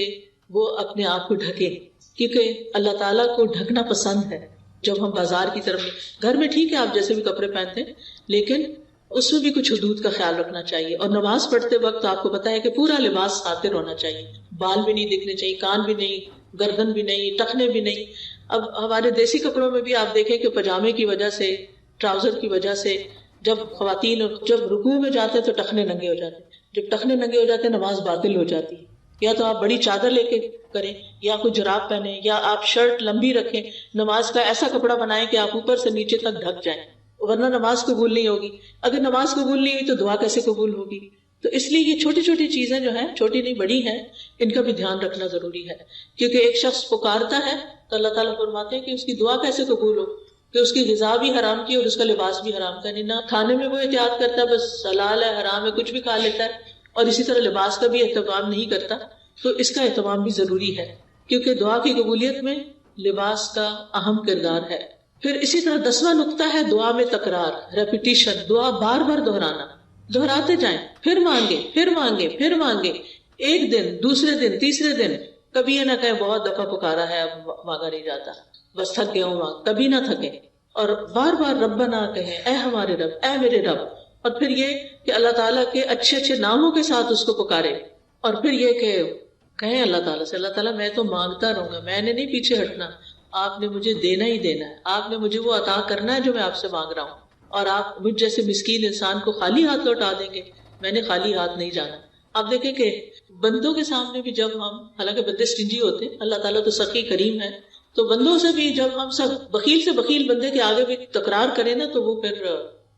وہ اپنے آپ کو ڈھکیں، کیونکہ اللہ تعالیٰ کو ڈھکنا پسند ہے. جب ہم بازار کی طرف، گھر میں ٹھیک ہے آپ جیسے بھی کپڑے پہنتے ہیں، لیکن اس میں بھی کچھ حدود کا خیال رکھنا چاہیے. اور نماز پڑھتے وقت آپ کو پتا ہے کہ پورا لباس ساتر ہونا چاہیے، بال بھی نہیں دکھنے چاہیے، کان بھی نہیں، گردن بھی نہیں، ٹخنے بھی نہیں. اب ہمارے دیسی کپڑوں میں بھی آپ دیکھیں کہ پجامے کی وجہ سے، ٹراؤزر کی وجہ سے جب خواتین جب رکوع میں جاتے تو ٹخنے ننگے ہو جاتے، جب ٹخنے ننگے ہو جاتے نماز باطل ہو جاتی. یا تو آپ بڑی چادر لے کے کریں، یا کوئی جراب پہنیں، یا آپ شرٹ لمبی رکھیں. نماز کا ایسا کپڑا بنائیں کہ آپ اوپر سے نیچے تک ڈھک جائیں، ورنہ نماز قبول نہیں ہوگی. اگر نماز قبول نہیں ہوئی تو دعا کیسے قبول ہوگی؟ تو اس لیے یہ چھوٹی چھوٹی چیزیں جو ہیں، چھوٹی نہیں بڑی ہیں، ان کا بھی دھیان رکھنا ضروری ہے. کیونکہ ایک شخص پکارتا ہے تو اللہ تعالیٰ فرماتے ہیں کہ اس کی دعا کیسے قبول ہو، کہ اس کی غذا بھی حرام کی اور اس کا لباس بھی حرام کا. نہیں، نہ کھانے میں وہ احتیاط کرتا ہے، بس حلال ہے حرام ہے کچھ بھی کھا لیتا ہے، اور اسی طرح لباس کا بھی اہتمام نہیں کرتا. تو اس کا اہتمام بھی ضروری ہے، کیونکہ دعا کی قبولیت میں لباس کا اہم کردار ہے. پھر اسی طرح 10واں نقطہ ہے دعا میں تکرار، ریپیٹیشن. دعا بار بار دہرانا، دہراتے جائیں، پھر مانگے پھر مانگے پھر مانگے، ایک دن، دوسرے دن، تیسرے دن. کبھی یہ نہ کہیں بہت دفعہ پکارا ہے اب مانگا نہیں جاتا، بس تھک گیا ہوں مانگ. کبھی نہ تھکے اور بار بار ربنا کہیں، اے ہمارے رب، اے میرے رب. اور پھر یہ کہ اللہ تعالیٰ کے اچھے اچھے ناموں کے ساتھ اس کو پکارے. اور پھر یہ کہ کہیں اللہ تعالیٰ سے، اللہ تعالیٰ میں تو مانگتا رہوں گا، میں نے نہیں پیچھے ہٹنا، آپ نے مجھے دینا ہی دینا ہے، آپ نے مجھے وہ عطا کرنا ہے جو میں آپ سے مانگ رہا ہوں. اور آپ مجھ جیسے مسکین انسان کو خالی ہاتھ لوٹا دیں گے، میں نے خالی ہاتھ نہیں جانا. آپ دیکھیں کہ بندوں کے سامنے بھی جب ہم، حالانکہ بندے سٹنجی ہوتے ہیں، اللہ تعالیٰ تو سخی کریم ہے، تو بندوں سے بھی جب ہم سب بخیل سے بخیل بندے کے آگے بھی تکرار کریں نا تو وہ پھر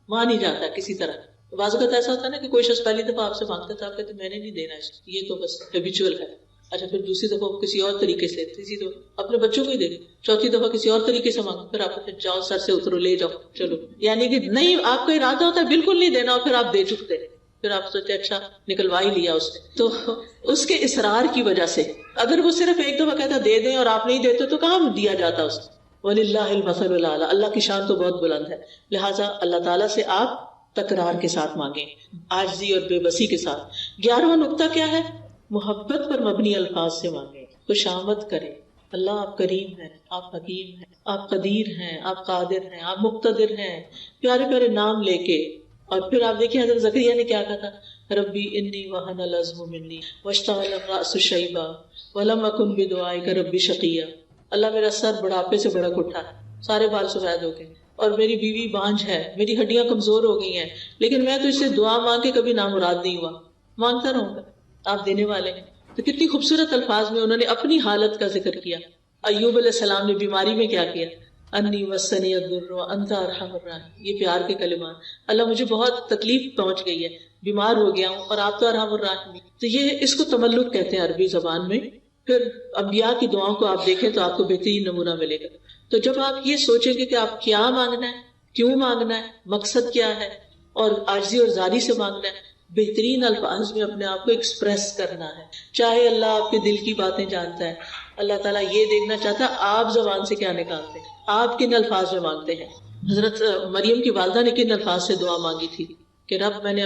مان ہی جاتا ہے کسی طرح. بعض اوقات ایسا ہوتا ہے نا کہ کوئی شخص پہلی دفعہ آپ سے مانگتا تھا، آپ کہتے میں نے نہیں دینا، یہ تو بس ہیبیچول ہے. اچھا پھر دوسری دفعہ کسی اور طریقے سے، تیسری دفعہ اپنے بچوں کو ہی دے، چوتھی دفعہ کسی اور طریقے سے مانگو، پھر آپ جاؤ سر سے اترو، لے جاؤ چلو. یعنی کہ نہیں، آپ کا ارادہ ہوتا ہے بالکل نہیں دینا، اور پھر آپ دے چکتے، پھر آپ سوچتے اچھا نکلوا ہی لیا اس نے. تو اس کے اصرار کی وجہ سے، اگر وہ صرف ایک دفعہ کہتا دے دیں اور آپ نہیں دیتے تو کہاں دیا جاتا اس کو. وَلِلَّهِ الْمَثَلُ الْأَعْلَىٰ، اللہ کی شان تو بہت بلند ہے. لہٰذا اللہ تعالیٰ سے آپ تکرار کے ساتھ مانگیں، عاجزی اور بے بسی کے ساتھ. 11واں نقطہ کیا ہے؟ محبت پر مبنی الفاظ سے مانگیں، خوشامد کریں. اللہ آپ کریم ہیں، آپ حکیم ہیں، آپ قدیر ہیں، آپ قادر ہیں، آپ مقتدر ہیں، پیارے پیارے نام لے کے. اور پھر آپ دیکھیں حضرت زکریا نے کیا کہا تھا، ربی انی وہن العظم منی واشتعل الرأس شیبا ولم اکن بدعائک ربی شقیا. اللہ میرا سر بڑھاپے سے بڑک اٹھا ہے، سارے بال سفید ہو گئے، اور میری بیوی بانجھ ہے، میری ہڈیاں کمزور ہو گئی ہیں، لیکن میں تو اس سے دعا مانگ کے کبھی نامراد نہیں ہوا. مانگتا رہوں گا، آپ دینے والے ہیں. تو کتنی خوبصورت الفاظ میں انہوں نے اپنی حالت کا ذکر کیا. ایوب علیہ السلام نے بیماری میں کیا کیا، انی مسنی الضر وانت ارحم الراحمین، یہ پیار کے کلمات. اللہ مجھے بہت تکلیف پہنچ گئی ہے، بیمار ہو گیا ہوں اور آپ تو ارحم الراحمین. تو یہ اس کو تملک کہتے ہیں عربی زبان میں. پھر انبیاء کی دعاؤں کو آپ دیکھیں تو آپ کو بہترین نمونہ ملے گا. تو جب آپ یہ سوچیں گے کہ آپ کیا مانگنا ہے، کیوں مانگنا ہے، مقصد کیا ہے، اور عاجزی اور زاری سے مانگنا ہے، بہترین الفاظ میں اپنے آپ کو ایکسپریس کرنا ہے. چاہے اللہ آپ کے دل کی باتیں جانتا ہے، اللہ تعالیٰ یہ دیکھنا چاہتا ہے آپ زبان سے کیا نکالتے ہیں، آپ کن الفاظ میں مانگتے ہیں. حضرت مریم کی والدہ نے کن الفاظ سے دعا مانگی تھی کہ رب میں نے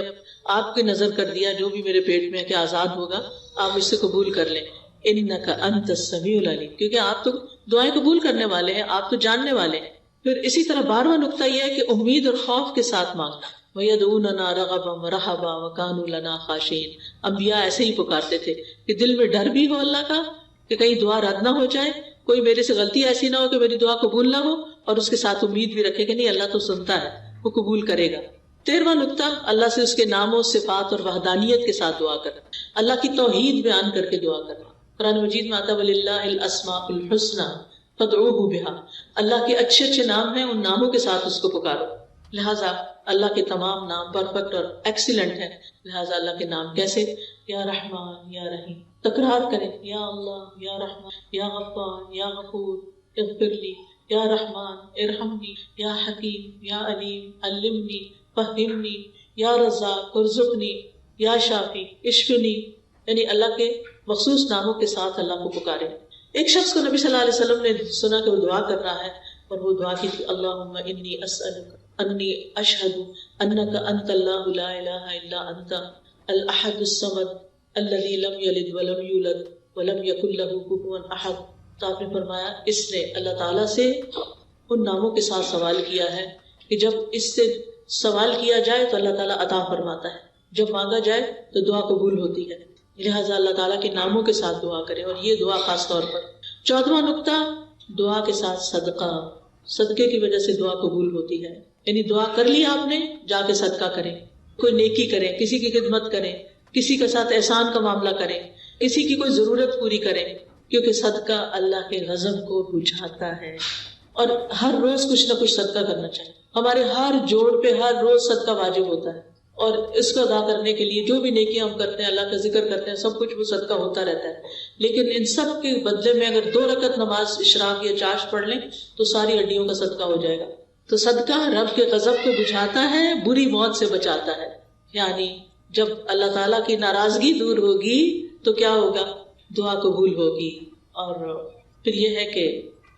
آپ کی نظر کر دیا، جو بھی میرے پیٹ میں ہے کہ آزاد ہوگا آپ مجھ سے قبول کر لیں، انک انت السمیع العلیم، کیونکہ آپ تو دعائیں قبول کرنے والے ہیں، آپ تو جاننے والے ہیں. پھر اسی طرح 12واں نقطہ یہ ہے کہ امید اور خوف کے ساتھ مانگنا. وَيَدْعُونَنَا رَغَبًا وَرَهَبًا وَكَانُوا لَنَا خَاشِعِينَ. انبیاء ایسے ہی پکارتے تھے کہ دل میں ڈر بھی ہو اللہ کا کہ کہیں دعا رد نہ ہو جائے، کوئی میرے سے غلطی ایسی نہ ہو کہ میری دعا قبول نہ ہو، اور اس کے ساتھ امید بھی رکھے کہ نہیں اللہ تو سنتا ہے، وہ قبول کرے گا۔ 13واں نقطہ، اللہ سے اس کے ناموں، صفات اور وحدانیت کے ساتھ دعا کرنا، اللہ کی توحید بیان کر کے دعا کرنا۔ قرآن مجید میں آتا وَلِلَّهِ الْأَسْمَاءُ الْحُسْنَى فَادْعُوهُ بِهَا، اللہ کے اچھے اچھے نام ہیں، ان ناموں کے ساتھ اس کو پکارو۔ لہٰذا اللہ کے تمام نام پرفیکٹ اور ایکسیلنٹ ہیں، لہٰذا اللہ کے نام کیسے؟ یا رحمان یا رحیم، تکرار کریں، یا اللہ یا رحمان یا غفار یا غفور اغفر لی، یا رحمان ارحمنی، یا حکیم یا علیم علمنی فہمنی، یا رزاق ارزقنی، یا شافی اشفنی، یعنی اللہ کے مخصوص ناموں کے ساتھ اللہ کو پکارے۔ ایک شخص کو نبی صلی اللہ علیہ وسلم نے سنا کہ وہ دعا کر رہا ہے، اور وہ دعا کی تھی اللہم انی اسألک انی اشہد انک انت اللہ لا الہ الا انت الاحد الصمد الذی لم یلد ولم یولد ولم یکن لہ کفوا احد۔ تو آپ نے فرمایا اس نے اللہ تعالیٰ سے ان ناموں کے ساتھ سوال کیا ہے کہ جب اس سے سوال کیا جائے تو اللہ تعالیٰ عطا فرماتا ہے، جب مانگا جائے تو دعا قبول ہوتی ہے، لہٰذا اللہ تعالیٰ کے ناموں کے ساتھ دعا کریں، اور یہ دعا خاص طور پر۔ 14واں نقطہ، دعا کے ساتھ صدقہ، صدقے کی وجہ سے دعا قبول ہوتی ہے، یعنی دعا کر لی آپ نے، جا کے صدقہ کریں، کوئی نیکی کریں، کسی کی خدمت کریں، کسی کے ساتھ احسان کا معاملہ کریں، کسی کی کوئی ضرورت پوری کریں، کیونکہ صدقہ اللہ کے غضب کو بجھاتا ہے۔ اور ہر روز کچھ نہ کچھ صدقہ کرنا چاہیے، ہمارے ہر جوڑ پہ ہر روز صدقہ واجب ہوتا ہے، اور اس کو ادا کرنے کے لیے جو بھی نیکیاں ہم کرتے ہیں، اللہ کا ذکر کرتے ہیں، سب کچھ وہ صدقہ ہوتا رہتا ہے، لیکن ان سب کے بدلے میں اگر 2 رکعت نماز اشراق یا چاشت پڑھ لیں تو ساری ہڈیوں کا صدقہ ہو جائے گا۔ تو صدقہ رب کے غضب کو بجھاتا ہے، بری موت سے بچاتا ہے، یعنی جب اللہ تعالیٰ کی ناراضگی دور ہوگی تو کیا ہوگا؟ دعا قبول ہوگی۔ اور پھر یہ ہے کہ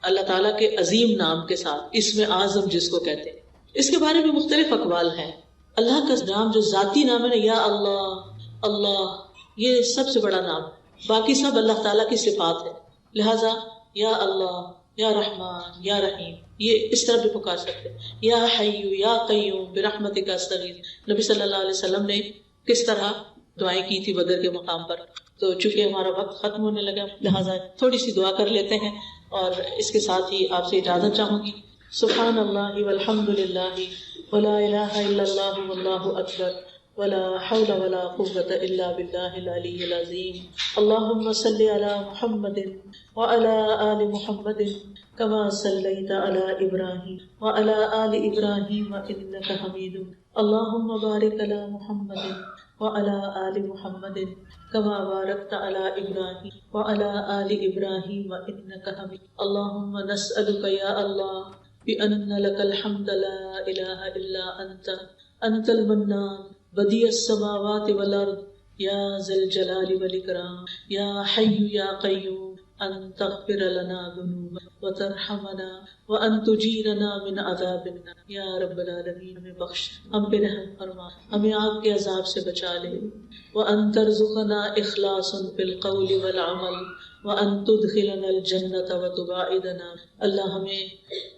اللہ تعالیٰ کے عظیم نام کے ساتھ، اسم اعظم جس کو کہتے ہیں، اس کے بارے میں مختلف اقوال ہیں۔ اللہ کا نام جو ذاتی نام ہے نا، یا اللہ اللہ، یہ سب سے بڑا نام، باقی سب اللہ تعالیٰ کی صفات ہے، لہٰذا یا اللہ یا رحمان یا رحیم یہ اس طرح بھی پکار سکتے ہیں۔ یا حی یا قیوم برحمتک استغیث، نبی صلی اللہ علیہ وسلم نے کس طرح دعائیں کی تھی بدر کے مقام پر۔ تو چونکہ ہمارا وقت ختم ہونے لگا، لہٰذا تھوڑی سی دعا کر لیتے ہیں، اور اس کے ساتھ ہی آپ سے اجازت چاہوں گی۔ سبحان اللہ والحمد للہ ولا الہ الا اللہ واللہ اکبر ولا حول ولا قوة الا باللہ العلی العظیم۔ اللہم صل علی محمد وعلی آل محمد کما صلیت علی ابراہیم وعلی آل ابراہیم انک حمید، اللہم بارک علی محمد وعلی آل محمد کما بارکت علی ابراہیم وعلی آل ابراہیم انک حمید۔ اللہم نسألک یا اللہ بأن لك الحمد لا إله إلا أنت المنان بديع السماوات والأرض يا ذا الجلال والإكرام يا حي يا قيوم أن تغفر لنا ذنوبنا وترحمنا وأن تجيرنا من عذاب النار۔ یا رب العالمین، ہمیں بخش، ہم پہ رحم فرما، ہمیں آگ کے عذاب سے بچا لے، وأن ترزقنا إخلاصا في القول والعمل وَأَن تُدْخِلَنَا الْجَنَّةَ وَتُبَاعِدَنَا۔ اللہ ہمیں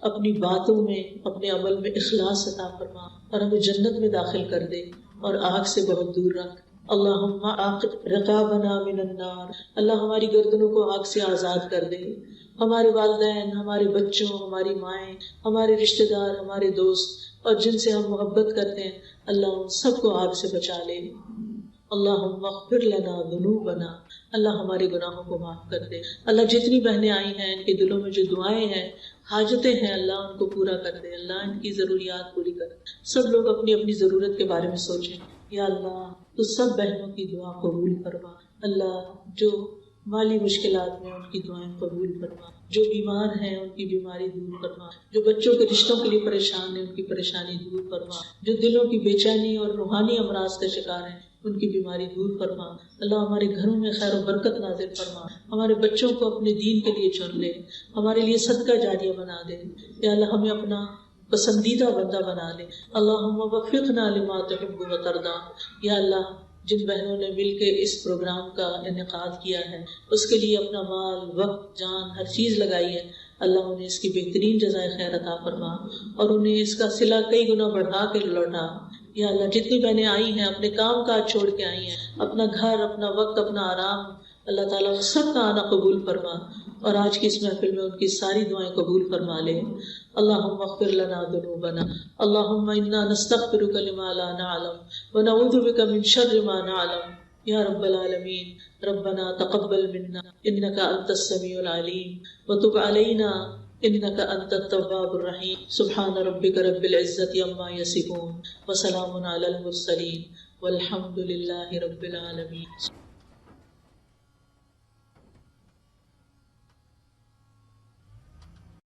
اپنی باتوں میں، اپنے عمل میں اخلاص عطا فرما، اور ہمیں جنت میں داخل کر دے اور آگ سے بہت دور رکھ۔ اللہم عاقب رقابنا من النار، اللہ ہماری گردنوں کو آگ سے آزاد کر دے، ہمارے والدین، ہمارے بچوں، ہماری مائیں، ہمارے رشتہ دار، ہمارے دوست، اور جن سے ہم محبت کرتے ہیں، اللہ ان سب کو آگ سے بچا لے۔ اللہم اغفر لنا ذنوبنا، اللہ ہمارے گناہوں کو معاف کر دے۔ اللہ جتنی بہنیں آئی ہیں، ان کے دلوں میں جو دعائیں ہیں، حاجتیں ہیں، اللہ ان کو پورا کر دے، اللہ ان کی ضروریات پوری کر دے۔ سب لوگ اپنی اپنی ضرورت کے بارے میں سوچیں، یا اللہ تو سب بہنوں کی دعا قبول فرما، اللہ جو مالی مشکلات میں ان کی دعائیں قبول فرما، جو بیمار ہیں ان کی بیماری دور فرما، جو بچوں کے رشتوں کے لیے پریشان ہیں ان کی پریشانی دور فرما، جو دلوں کی بے چینی اور روحانی امراض کا شکار ہیں ان کی بیماری دور فرما۔ اللہ ہمارے گھروں میں خیر و برکت نازل فرما، ہمارے بچوں کو اپنے دین کے لیے چن لے، ہمارے لیے صدقہ جاریہ بنا دے، یا اللہ ہمیں اپنا پسندیدہ بندہ بنا لے۔ اللہم وفقنا لما تحب و ترضی، یا اللہ جن بہنوں نے مل کے اس پروگرام کا انعقاد کیا ہے، اس کے لیے اپنا مال، وقت، جان، ہر چیز لگائی ہے، اللہ انہیں اس کی بہترین جزائے خیر عطا فرما، اور انہیں اس کا صلہ کئی گنا بڑھا کے لوٹا۔ یا اللہ جتنی بہنیں آئی ہیں اپنے کام کاج چھوڑ کے آئی ہیں، اپنا گھر، اپنا وقت، اپنا آرام اللہ تعالیٰ سب کا آنا قبول فرما اور آج کی اس محفل میں ان کی ساری دعائیں قبول فرما لے. اللہم اغفر لنا ذنوبنا، اللہم انا نستغفرک لما لا نعلم ونعوذ بک من شر ما نعلم یا رب العالمین. ربنا تقبل منا انک انت السمیع العلیم وتب علینا انک انت التواب الرحیم. سبحان ربک رب العزت عما یصفون وسلام علی المرسلین والحمد للہ رب العالمین.